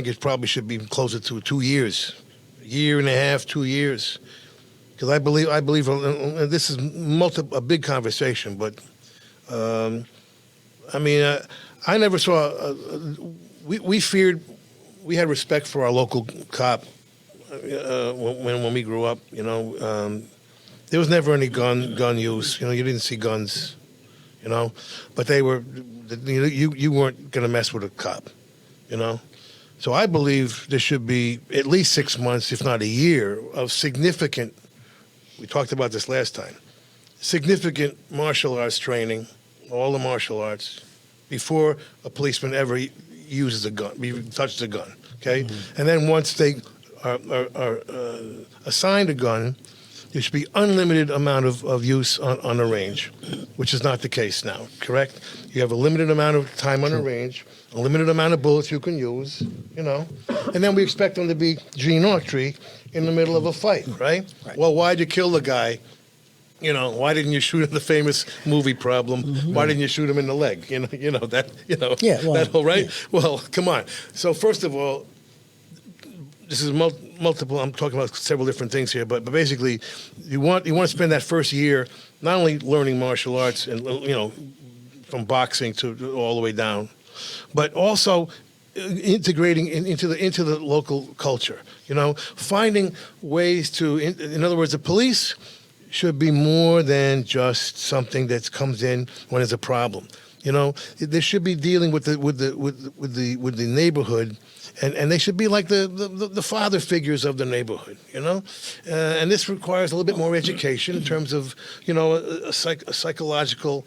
it probably should be closer to 2 years, a year and a half, 2 years, because I believe and this is a big conversation, but I never saw. We had respect for our local cop when we grew up. There was never any gun use. You didn't see guns. But they were, you weren't going to mess with a cop, So I believe there should be at least 6 months, if not a year, of significant, we talked about this last time, significant martial arts training, all the martial arts, before a policeman ever uses a gun, touches a gun, okay? Mm-hmm. And then once they are assigned a gun, there should be unlimited amount of use on a range, which is not the case now, correct? You have a limited amount of time on a range, a limited amount of bullets you can use, and then we expect them to be Gene Autry in the middle of a fight, right? Well, why'd you kill the guy? Why didn't you shoot him? The famous movie problem. Mm-hmm. Why didn't you shoot him in the leg? That whole right. Yeah. Well, come on. So first of all, this is multiple. I'm talking about several different things here, but basically, you want to spend that first year not only learning martial arts and from boxing to all the way down, but also integrating into the local culture. Finding ways to. In other words, the police should be more than just something that comes in when there's a problem. They should be dealing with the neighborhood. And they should be like the father figures of the neighborhood, and this requires a little bit more education in terms of, a psychological,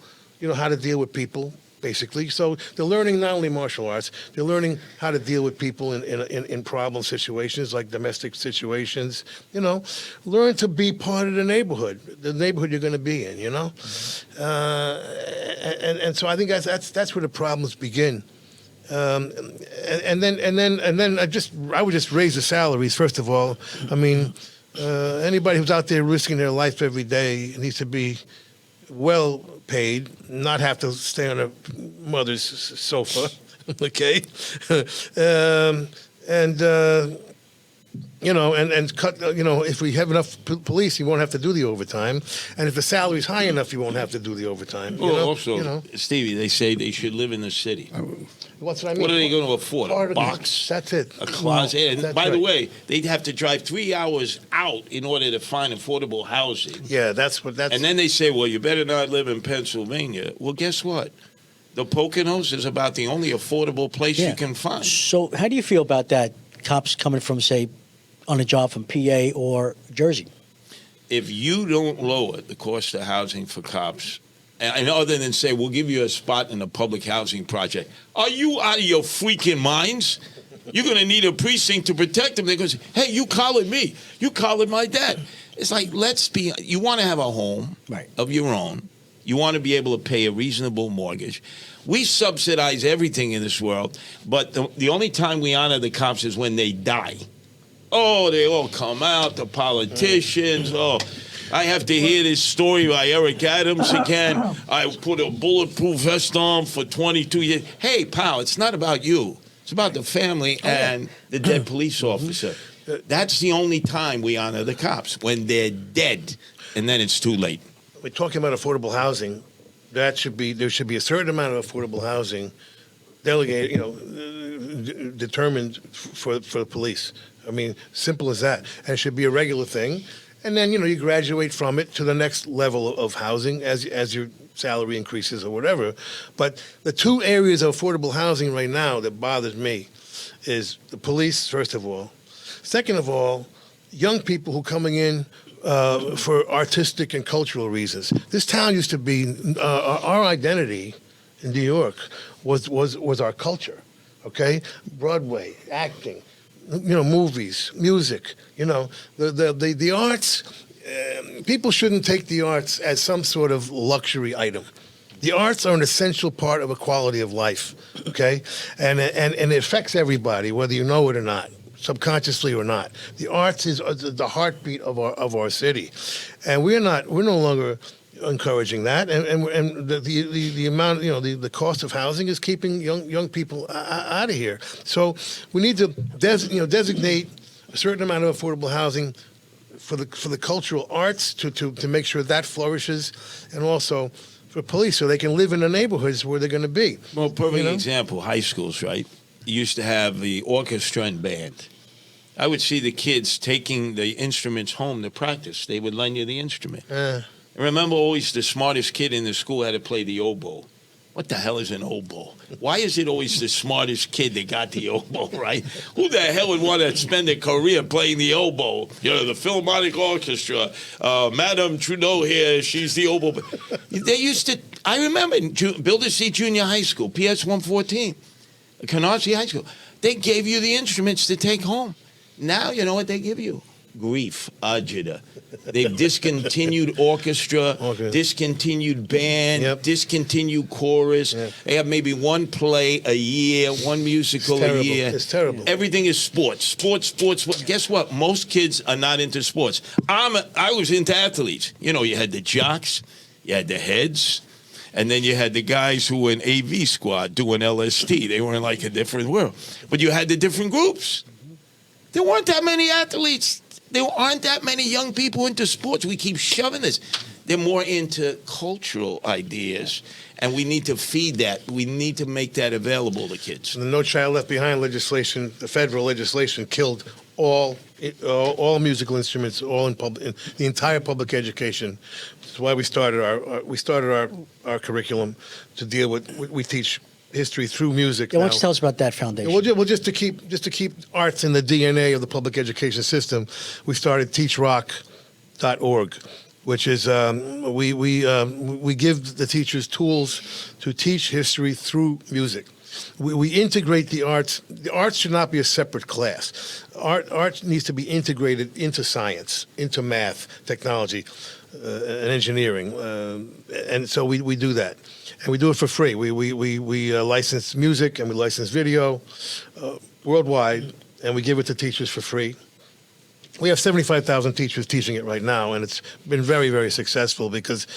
how to deal with people, basically. So they're learning not only martial arts, they're learning how to deal with people in problem situations, like domestic situations, learn to be part of the neighborhood you're going to be in, and so I think that's where the problems begin. And then I would just raise the salaries. First of all, anybody who's out there risking their life every day needs to be well paid, not have to stay on a mother's sofa, okay? and and cut. If we have enough police, you won't have to do the overtime, and if the salary's high enough, you won't have to do the overtime. Also, Stevie, they say they should live in the city. What's what I mean? What are they going to afford? A box? That's it. A closet? Well, and by the way, they'd have to drive 3 hours out in order to find affordable housing. Yeah, that's. And then they say, well, you better not live in Pennsylvania. Well, guess what? The Poconos is about the only affordable place you can find. So how do you feel about that? Cops coming from, say, on a job from PA or Jersey? If you don't lower the cost of housing for cops, and other than say, we'll give you a spot in a public housing project, are you out of your freaking minds? You're going to need a precinct to protect them. They go, hey, you collared me. You collared my dad. It's like, you want to have a home of your own. You want to be able to pay a reasonable mortgage. We subsidize everything in this world, but the only time we honor the cops is when they die. Oh, they all come out, the politicians. Oh, I have to hear this story by Eric Adams again. I put a bulletproof vest on for 22 years. Hey, pal, it's not about you. It's about the family and the dead police officer. That's the only time we honor the cops, when they're dead, and then it's too late. We're talking about affordable housing. There should be a certain amount of affordable housing delegated, determined for the police. I mean, simple as that. And it should be a regular thing. And then, you graduate from it to the next level of housing as your salary increases or whatever. But the two areas of affordable housing right now that bothers me is the police, first of all. Second of all, young people who are coming in for artistic and cultural reasons. This town used to be, our identity in New York was our culture, okay? Broadway, acting, movies, music, the arts. People shouldn't take the arts as some sort of luxury item. The arts are an essential part of a quality of life, okay? And it affects everybody, whether you know it or not, subconsciously or not. The arts is the heartbeat of our city, and we're no longer encouraging that. And the amount, the cost of housing is keeping young people out of here. So we need to designate a certain amount of affordable housing for the cultural arts to make sure that flourishes, and also for police so they can live in the neighborhoods where they're going to be. Well, perfect example, high schools, right? You used to have the orchestra and band. I would see the kids taking the instruments home to practice. They would lend you the instrument. I remember always the smartest kid in the school had to play the oboe. What the hell is an oboe? Why is it always the smartest kid that got the oboe, right? Who the hell would want to spend a career playing the oboe? The Philharmonic Orchestra, Madame Trudeau here, she's the oboe. They used to, I remember in Bildersee Junior High School, PS 114, Canarsie High School, they gave you the instruments to take home. Now, you know what they give you? Grief, agita. They've discontinued orchestra, discontinued band, discontinued chorus. Yeah. They have maybe one play a year, one musical a year. It's terrible. Everything is sports. Sports. Guess what? Most kids are not into sports. I was into athletes. You had the jocks, you had the heads, and then you had the guys who were in AV squad doing LSD. They were in like a different world. But you had the different groups. There weren't that many athletes. There aren't that many young people into sports. We keep shoving this. They're more into cultural ideas, and we need to feed that. We need to make that available to kids. The No Child Left Behind legislation, the federal legislation, killed all musical instruments, in the entire public education. That's why we started our curriculum to deal with. We teach history through music. Why don't you tell us about that foundation? Well, just to keep arts in the DNA of the public education system, we started teachrock.org, which is we give the teachers tools to teach history through music. We integrate the arts. The arts should not be a separate class. Art needs to be integrated into science, into math, technology, and engineering, and so we do that. And we do it for free. We license music and we license video worldwide, and we give it to teachers for free. we have 75,000 teachers teaching it right now, and it's been very, very successful because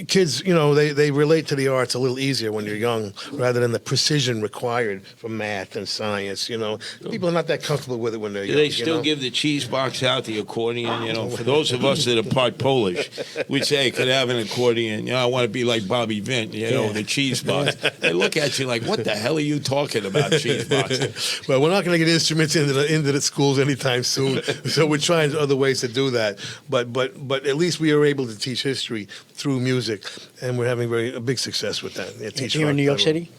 kids, they relate to the arts a little easier when you're young rather than the precision required for math and science, People are not that comfortable with it when they're young. Do they still give the cheese box out, the accordion? For those of us that are part Polish, we'd say, could I have an accordion? I want to be like Bobby Vint, the cheese box. They look at you like, what the hell are you talking about, cheese box? Well, we're not going to get instruments into the schools anytime soon. So we're trying other ways to do that, but at least we are able to teach history through music, and we're having a big success with that. Here in New York City,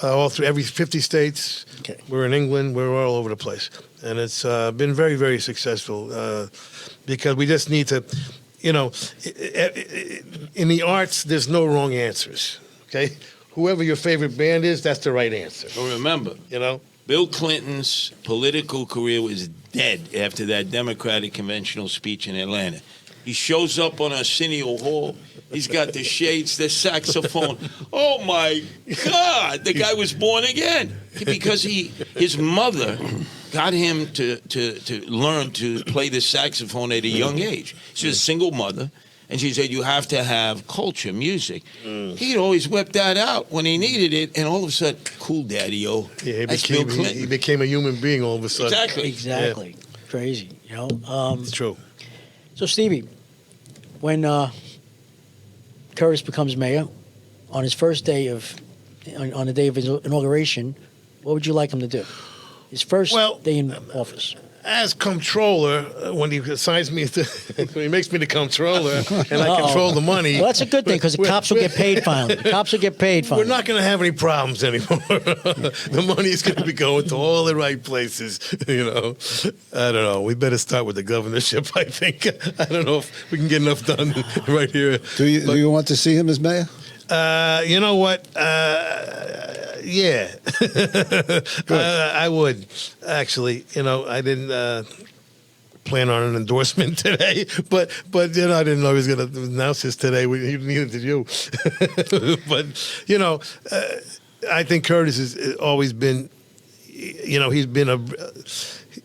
all through every 50 states. Okay. We're in England. We're all over the place, and it's been very, very successful because we just need to, in the arts, there's no wrong answers. Okay, whoever your favorite band is, that's the right answer. Well, remember, Bill Clinton's political career was dead after that Democratic conventional speech in Atlanta. He shows up on Arsenio Hall. He's got the shades, the saxophone. Oh, my God. The guy was born again because his mother got him to learn to play the saxophone at a young age. She's a single mother. And she said, you have to have culture, music. He'd always whip that out when he needed it, and all of a sudden, cool daddy-o. Yeah, he became a human being all of a sudden. Exactly. Yeah. Crazy, It's true. So, Stevie, when Curtis becomes mayor, on his first day on the day of his inauguration, what would you like him to do? His first day in office. As comptroller, when he assigns me when he makes me the comptroller and I control the money. Well, that's a good thing because the cops will get paid finally. The cops will get paid finally. We're not going to have any problems anymore. The money is going to be going to all the right places. I don't know. We better start with the governorship. I think. I don't know if we can get enough done right here. Do you want to see him as mayor? You know what? Yeah, I would actually. I didn't plan on an endorsement today, but I didn't know he was going to announce this today. Neither did you. But I think Curtis has always been. He's been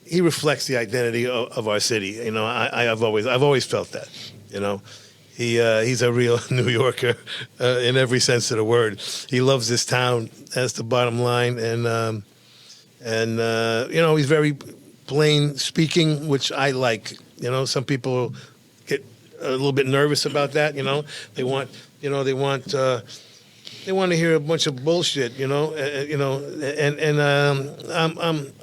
he reflects the identity of our city. I've always felt that. He's a real New Yorker in every sense of the word. He loves this town. That's the bottom line, and he's very plain speaking, which I like. Some people get a little bit nervous about that. They want to hear a bunch of bullshit. I'm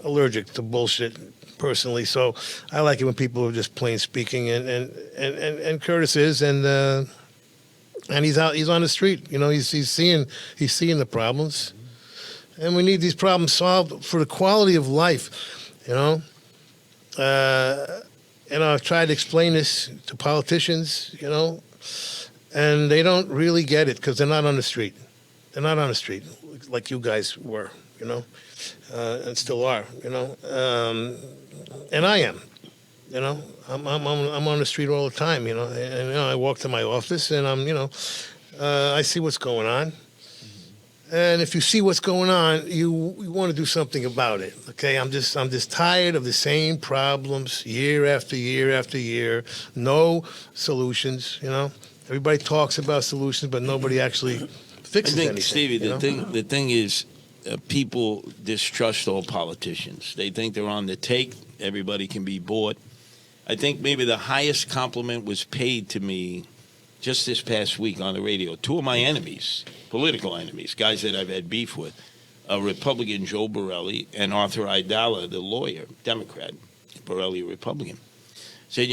allergic to bullshit personally, so I like it when people are just plain speaking, and Curtis is, and he's on the street. He's seeing the problems, and we need these problems solved for the quality of life. I've tried to explain this to politicians, and they don't really get it because they're not on the street. They're not on the street like you guys were, and still are, and I am, I'm on the street all the time, and I walk to my office and I see what's going on. And if you see what's going on, you want to do something about it. Okay, I'm just tired of the same problems year after year after year. No solutions. Everybody talks about solutions, but nobody actually fixes anything. I think, Stevie, the thing is, people distrust all politicians. They think they're on the take. Everybody can be bought. I think maybe the highest compliment was paid to me just this past week on the radio. Two of my enemies, political enemies, guys that I've had beef with, Republican Joe Borelli and Arthur Aidala, the lawyer, Democrat, Borelli, Republican, said,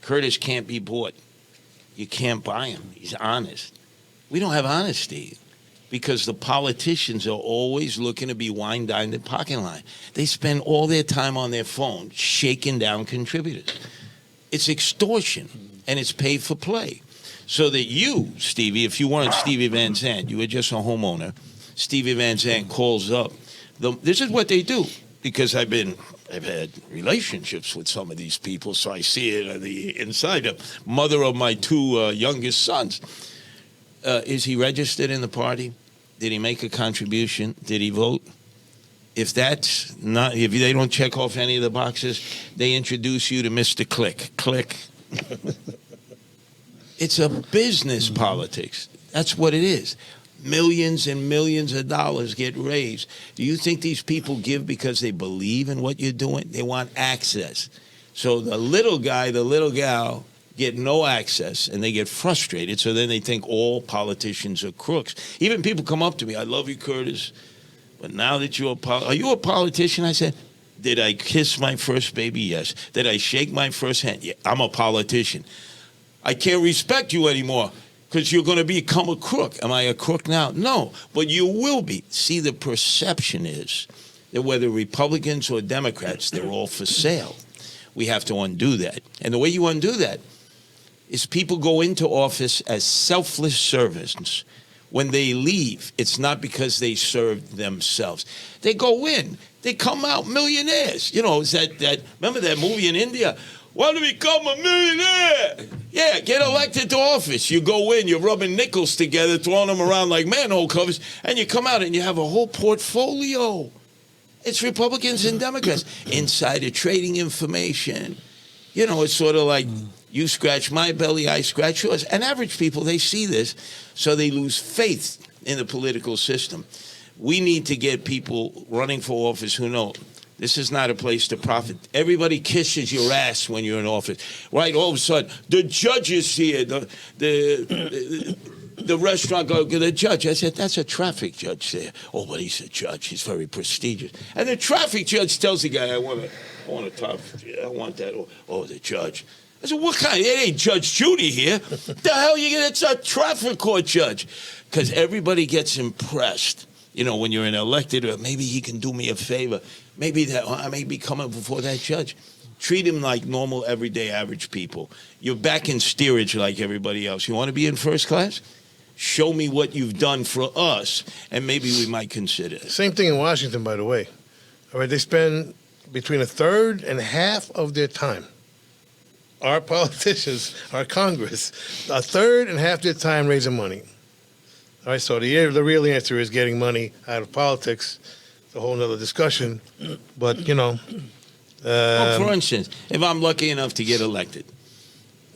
Curtis can't be bought. You can't buy him. He's honest. We don't have honesty because the politicians are always looking to be wine-dined in parking lot. They spend all their time on their phone shaking down contributors. It's extortion, and it's paid for play. So that you, Stevie, if you weren't Stevie Van Zandt, you were just a homeowner, Stevie Van Zandt calls up. This is what they do, because I've had relationships with some of these people, so I see it on the inside. The mother of my two youngest sons. Is he registered in the party? Did he make a contribution? Did he vote? if they don't check off any of the boxes, they introduce you to Mr. Click. Click. It's a business politics. That's what it is. Millions and millions of dollars get raised. Do you think these people give because they believe in what you're doing? They want access. So the little guy, the little gal get no access, and they get frustrated. So then they think all politicians are crooks. Even people come up to me, I love you, Curtis, but now that are you a politician? I said, did I kiss my first baby? Yes. Did I shake my first hand? Yeah, I'm a politician. I can't respect you anymore because you're going to become a crook. Am I a crook now? No, but you will be. See, the perception is that whether Republicans or Democrats, they're all for sale. We have to undo that. And the way you undo that is people go into office as selfless servants. When they leave, it's not because they served themselves. They go in. They come out millionaires. You know, it's that remember that movie in India? Want to become a millionaire? Yeah, get elected to office. You go in, you're rubbing nickels together, throwing them around like manhole covers, and you come out and you have a whole portfolio. It's Republicans and Democrats. Insider trading information. You know, it's sort of like you scratch my belly, I scratch yours. And average people, they see this, so they lose faith in the political system. We need to get people running for office who know this is not a place to profit. Everybody kisses your ass when you're in office. Right, all of a sudden, the judge is here, the restaurant guy, the judge. I said, that's a traffic judge there. Oh, but he's a judge. He's very prestigious. And the traffic judge tells the guy, I want that. Oh, the judge. I said, what kind? It ain't Judge Judy here. The hell you get? It's a traffic court judge. Because everybody gets impressed. You know, when you're an elected, or maybe he can do me a favor. Maybe I may be coming before that judge. Treat him like normal, everyday, average people. You're back in steerage like everybody else. You want to be in first class? Show me what you've done for us, and maybe we might consider it. Same thing in Washington, by the way. All right, they spend between a third and half of their time. Our politicians, our Congress, a third and half their time raising money. All right, so the real answer is getting money out of politics. It's a whole other discussion, but, you know. Well, for instance, if I'm lucky enough to get elected,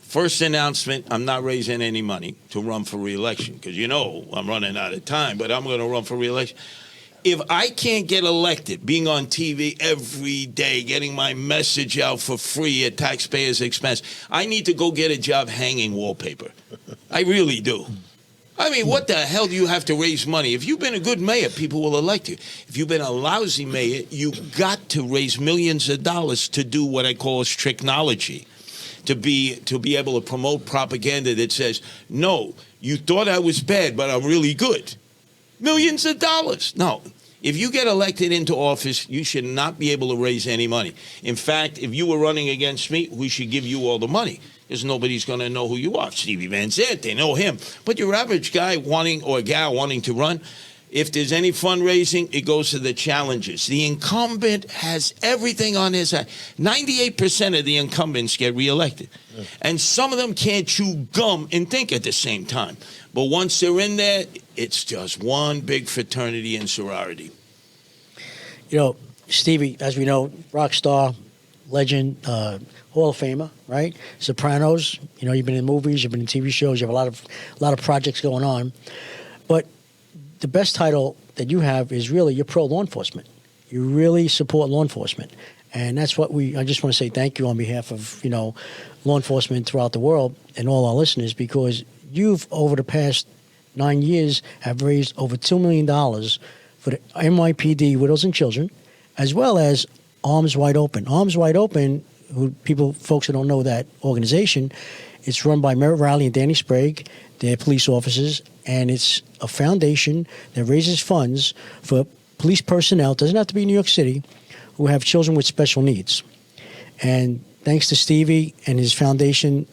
first announcement, I'm not raising any money to run for re-election because, you know, I'm running out of time, but I'm going to run for re-election. If I can't get elected, being on TV every day, getting my message out for free at taxpayers' expense, I need to go get a job hanging wallpaper. I really do. I mean, what the hell do you have to raise money? If you've been a good mayor, people will elect you. If you've been a lousy mayor, you got to raise millions of dollars to do what I call tricknology, to be able to promote propaganda that says, no, you thought I was bad, but I'm really good. Millions of dollars. No. If you get elected into office, you should not be able to raise any money. In fact, if you were running against me, we should give you all the money. Because nobody's going to know who you are. Stevie Van Zandt, they know him. But your average guy or gal wanting to run, if there's any fundraising, it goes to the challengers. The incumbent has everything on his side. 98% of the incumbents get reelected. And some of them can't chew gum and think at the same time. But once they're in there, it's just one big fraternity and sorority. You know, Stevie, as we know, rock star, legend, Hall of Famer, right? Sopranos. You know, you've been in movies, you've been in TV shows, you have a lot of projects going on. But the best title that you have is really you're pro law enforcement. You really support law enforcement, and that's what I just want to say thank you on behalf of law enforcement throughout the world and all our listeners, because you've over the past 9 years have raised over $2 million for the NYPD Widows and Children, as well as Arms Wide Open. Arms Wide Open. Folks who don't know that organization, it's run by Merritt Rowley and Danny Sprague. They're police officers, and it's a foundation that raises funds for police personnel, it doesn't have to be in New York City, who have children with special needs. And thanks to Stevie and his foundation,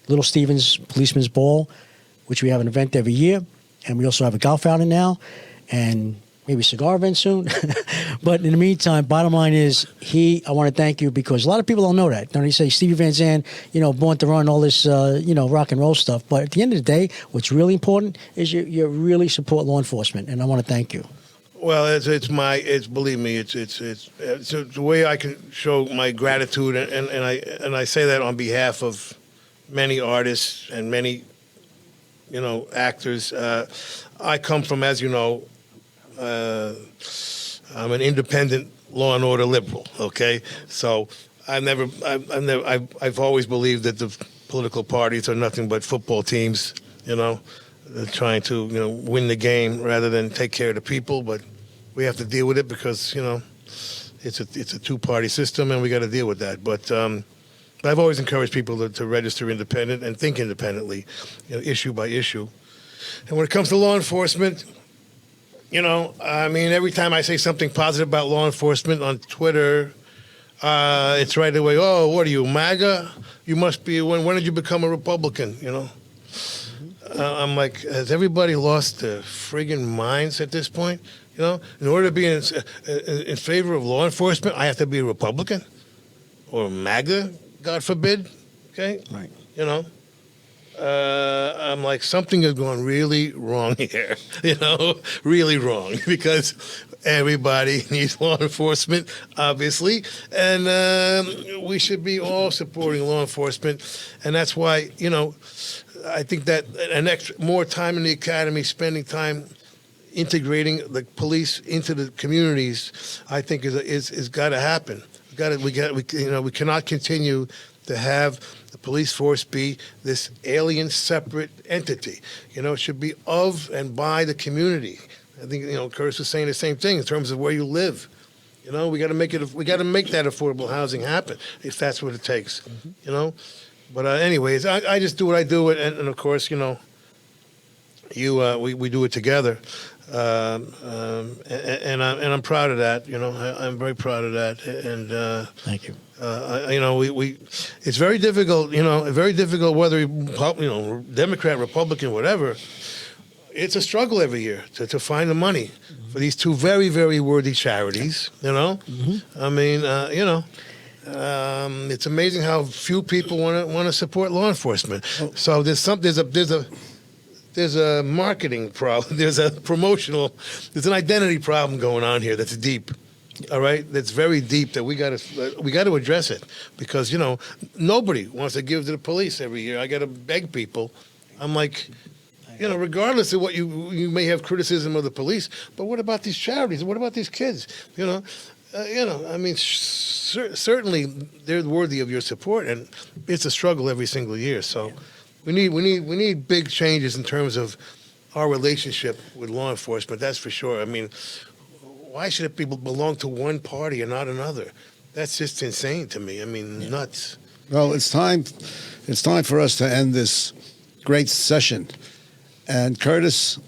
Little Stevens Policeman's Ball, which we have an event every year, and we also have a golf outing now, and maybe a cigar event soon. But in the meantime, bottom line is, I want to thank you, because a lot of people don't know that. They say Stevie Van Zandt, born to run all this, rock and roll stuff. But at the end of the day, what's really important is you really support law enforcement, and I want to thank you. Well, it's believe me, it's the way I can show my gratitude, and I say that on behalf of many artists and many, actors. I come from, as you know, I'm an independent law and order liberal. Okay, so I've always believed that the political parties are nothing but football teams. Trying to win the game rather than take care of the people, but we have to deal with it because it's a two-party system and we got to deal with that. But I've always encouraged people to register independent and think independently, issue by issue. And when it comes to law enforcement, every time I say something positive about law enforcement on Twitter, it's right away. Oh, what are you, MAGA? You must be. When did you become a Republican? I'm like, has everybody lost their friggin' minds at this point? In order to be in favor of law enforcement, I have to be a Republican or MAGA, God forbid. Okay, Right. I'm like, something is going really wrong here. Really wrong because everybody needs law enforcement, obviously, and we should be all supporting law enforcement, and that's why I think that more time in the academy, spending time integrating the police into the communities, I think is got to happen. We cannot continue to have the police force be this alien, separate entity. It should be of and by the community. I think Curtis was saying the same thing in terms of where you live. We got to make it. We got to make that affordable housing happen if that's what it takes. But anyways, I just do what I do, and of course, we do it together, and I'm proud of that. I'm very proud of that, and Thank you. it's very difficult. Very difficult whether Democrat, Republican, whatever. It's a struggle every year to find the money for these two very, very worthy charities. It's amazing how few people want to support law enforcement. So there's a marketing problem. There's an identity problem going on here that's deep. All right, that's very deep. That we got to address it because nobody wants to give to the police every year. I got to beg people. I'm like, regardless of what you may have criticism of the police, but what about these charities? What about these kids? Certainly they're worthy of your support, and it's a struggle every single year. So we need big changes in terms of our relationship with law enforcement. That's for sure. Why should people belong to one party and not another? That's just insane to me. Nuts. Well, it's time for us to end this great session. And Curtis,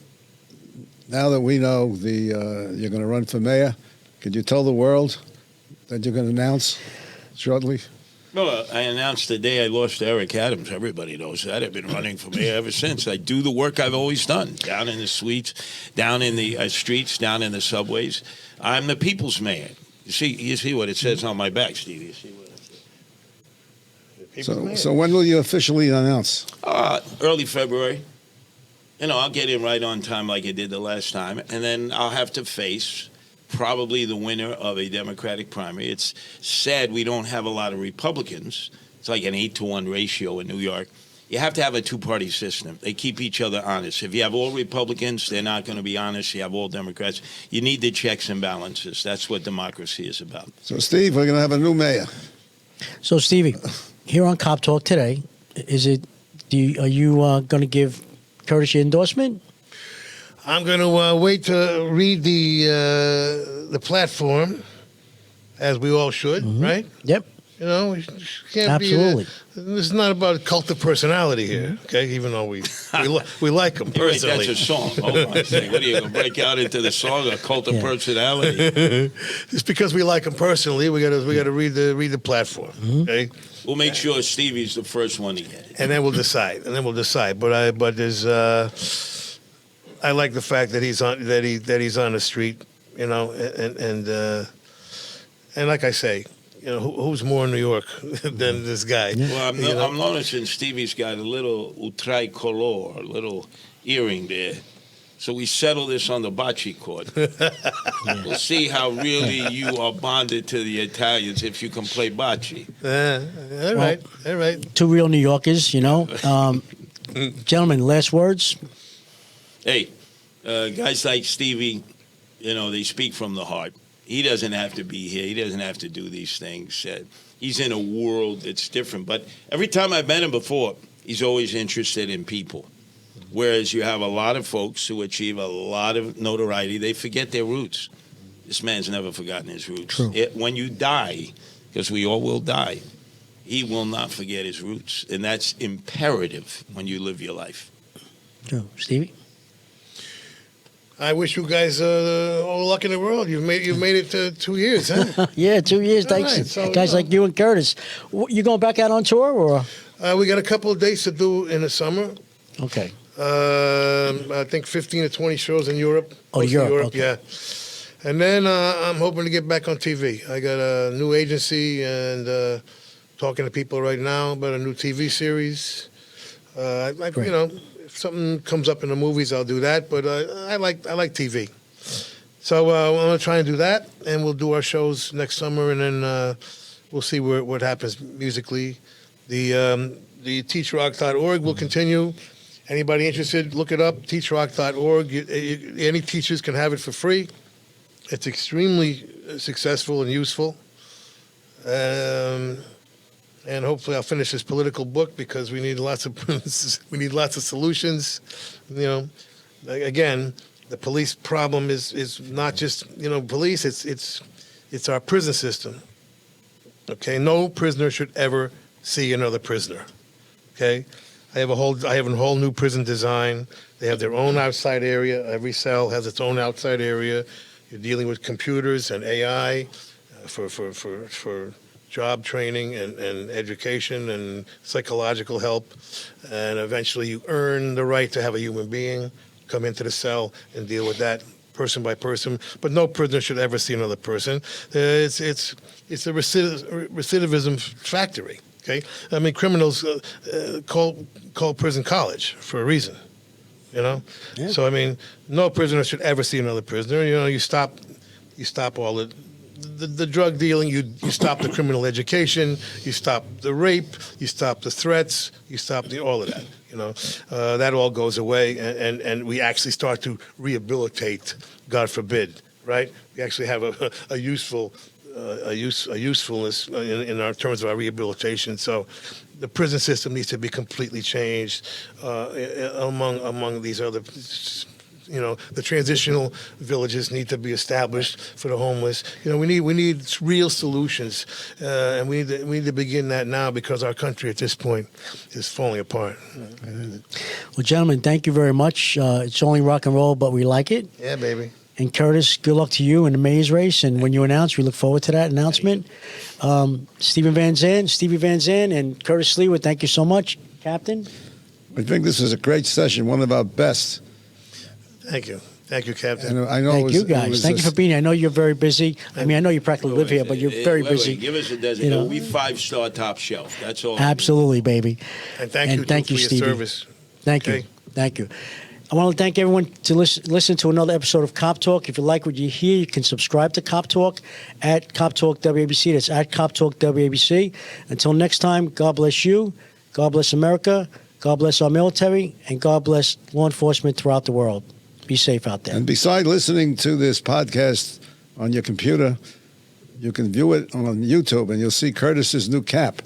now that we know you're going to run for mayor, could you tell the world that you're going to announce shortly? Well, I announced the day I lost to Eric Adams. Everybody knows that. I've been running for mayor ever since. I do the work I've always done, down in the suites, down in the streets, down in the subways. I'm the people's mayor. You see what it says on my back, Stevie. You see what it says? So when will you officially announce? Early February. I'll get in right on time like I did the last time, and then I'll have to face probably the winner of a Democratic primary. It's sad we don't have a lot of Republicans. It's like an 8-to-1 ratio in New York. You have to have a two-party system. They keep each other honest. If you have all Republicans, they're not going to be honest. You have all Democrats. You need the checks and balances. That's what democracy is about. So, Steve, we're going to have a new mayor. So, Stevie, here on Cop Talk today, are you going to give Curtis your endorsement? I'm going to wait to read the platform, as we all should, right? Yep. We can't Absolutely. This is not about a cult of personality here, okay? Even though we like them You're right, personally. that's a song. Hold on a second. What are you going to break out into the song, a cult of personality? Just because we like them personally, we got to read the platform, okay? We'll make sure Stevie's the first one to get it. And then we'll decide. But there's I like the fact that he's on the street, and like I say, who's more in New York than this guy? Well, I'm noticing Stevie's got a little tricolor, a little earring there. So we settle this on the bocce court. We'll see how really you are bonded to the Italians if you can play bocce. All right. Two real New Yorkers, you know. Gentlemen, last words? Hey, guys like Stevie, you know, they speak from the heart. He doesn't have to be here. He doesn't have to do these things. He's in a world that's different. But every time I've met him before, he's always interested in people. Whereas you have a lot of folks who achieve a lot of notoriety, they forget their roots. This man's never forgotten his roots. True. When you die, because we all will die, he will not forget his roots. And that's imperative when you live your life. True. Stevie? I wish you guys all the luck in the world. You've made it to 2 years, huh? Yeah, 2 years. All Thanks. right, so, Guys like you and Curtis. You going back out on tour? Or We got a couple of dates to do in the summer. Okay. I think 15 to 20 shows in Europe. Oh, Most of Europe, okay. yeah. And then I'm hoping to get back on TV. I got a new agency and talking to people right now about a new TV series. Great. You know, if something comes up in the movies, I'll do that. But I like TV. So I'm going to try and do that, and we'll do our shows next summer, and then we'll see what happens musically. The teachrock.org will continue. Anybody interested, look it up, teachrock.org. Any teachers can have it for free. It's extremely successful and useful. And hopefully I'll finish this political book because we need lots of solutions. You know, again, the police problem is not just, you know, police, it's our prison system. Okay, no prisoner should ever see another prisoner. Okay? I have a whole new prison design. They have their own outside area. Every cell has its own outside area. You're dealing with computers and AI for job training and education and psychological help. And eventually you earn the right to have a human being come into the cell and deal with that person by person. But no prisoner should ever see another person. It's a recidivism factory. Okay, I mean, criminals call prison college for a reason, you know. Yeah. So I mean, no prisoner should ever see another prisoner. You know, you stop all the drug dealing. You stop the criminal education. You stop the rape. You stop the threats. You stop all of that. You know, that all goes away, and we actually start to rehabilitate. God forbid, right? We actually have a usefulness in our terms of our rehabilitation. So the prison system needs to be completely changed among these other, you know, the transitional villages need to be established for the homeless. You know, we need real solutions, and we need to begin that now because our country at this point is falling apart. Well, gentlemen, thank you very much. It's only rock and roll, but we like it. Yeah, baby. And Curtis, good luck to you in the maze race. And when you announce, we look forward to that announcement. Stevie Van Zandt, and Curtis Sliwa, thank you so much, Captain. I think this was a great session, one of our best. Thank you, Captain. And I know Thank you, guys. Thank you for being here. I know you're very busy. I mean, I know you practically live here, but you're very busy. Give us a designation. You know. We 5-star top shelf. That's all. Absolutely, baby. And thank you thank for you, your Stevie. service. Thank you. Okay. Thank you. I want to thank everyone to listen to another episode of Cop Talk. If you like what you hear, you can subscribe to Cop Talk at Cop Talk WABC. That's at Cop Talk WABC. Until next time, God bless you, God bless America, God bless our military, and God bless law enforcement throughout the world. Be safe out there. And besides listening to this podcast on your computer, you can view it on YouTube, and you'll see Curtis's new cap.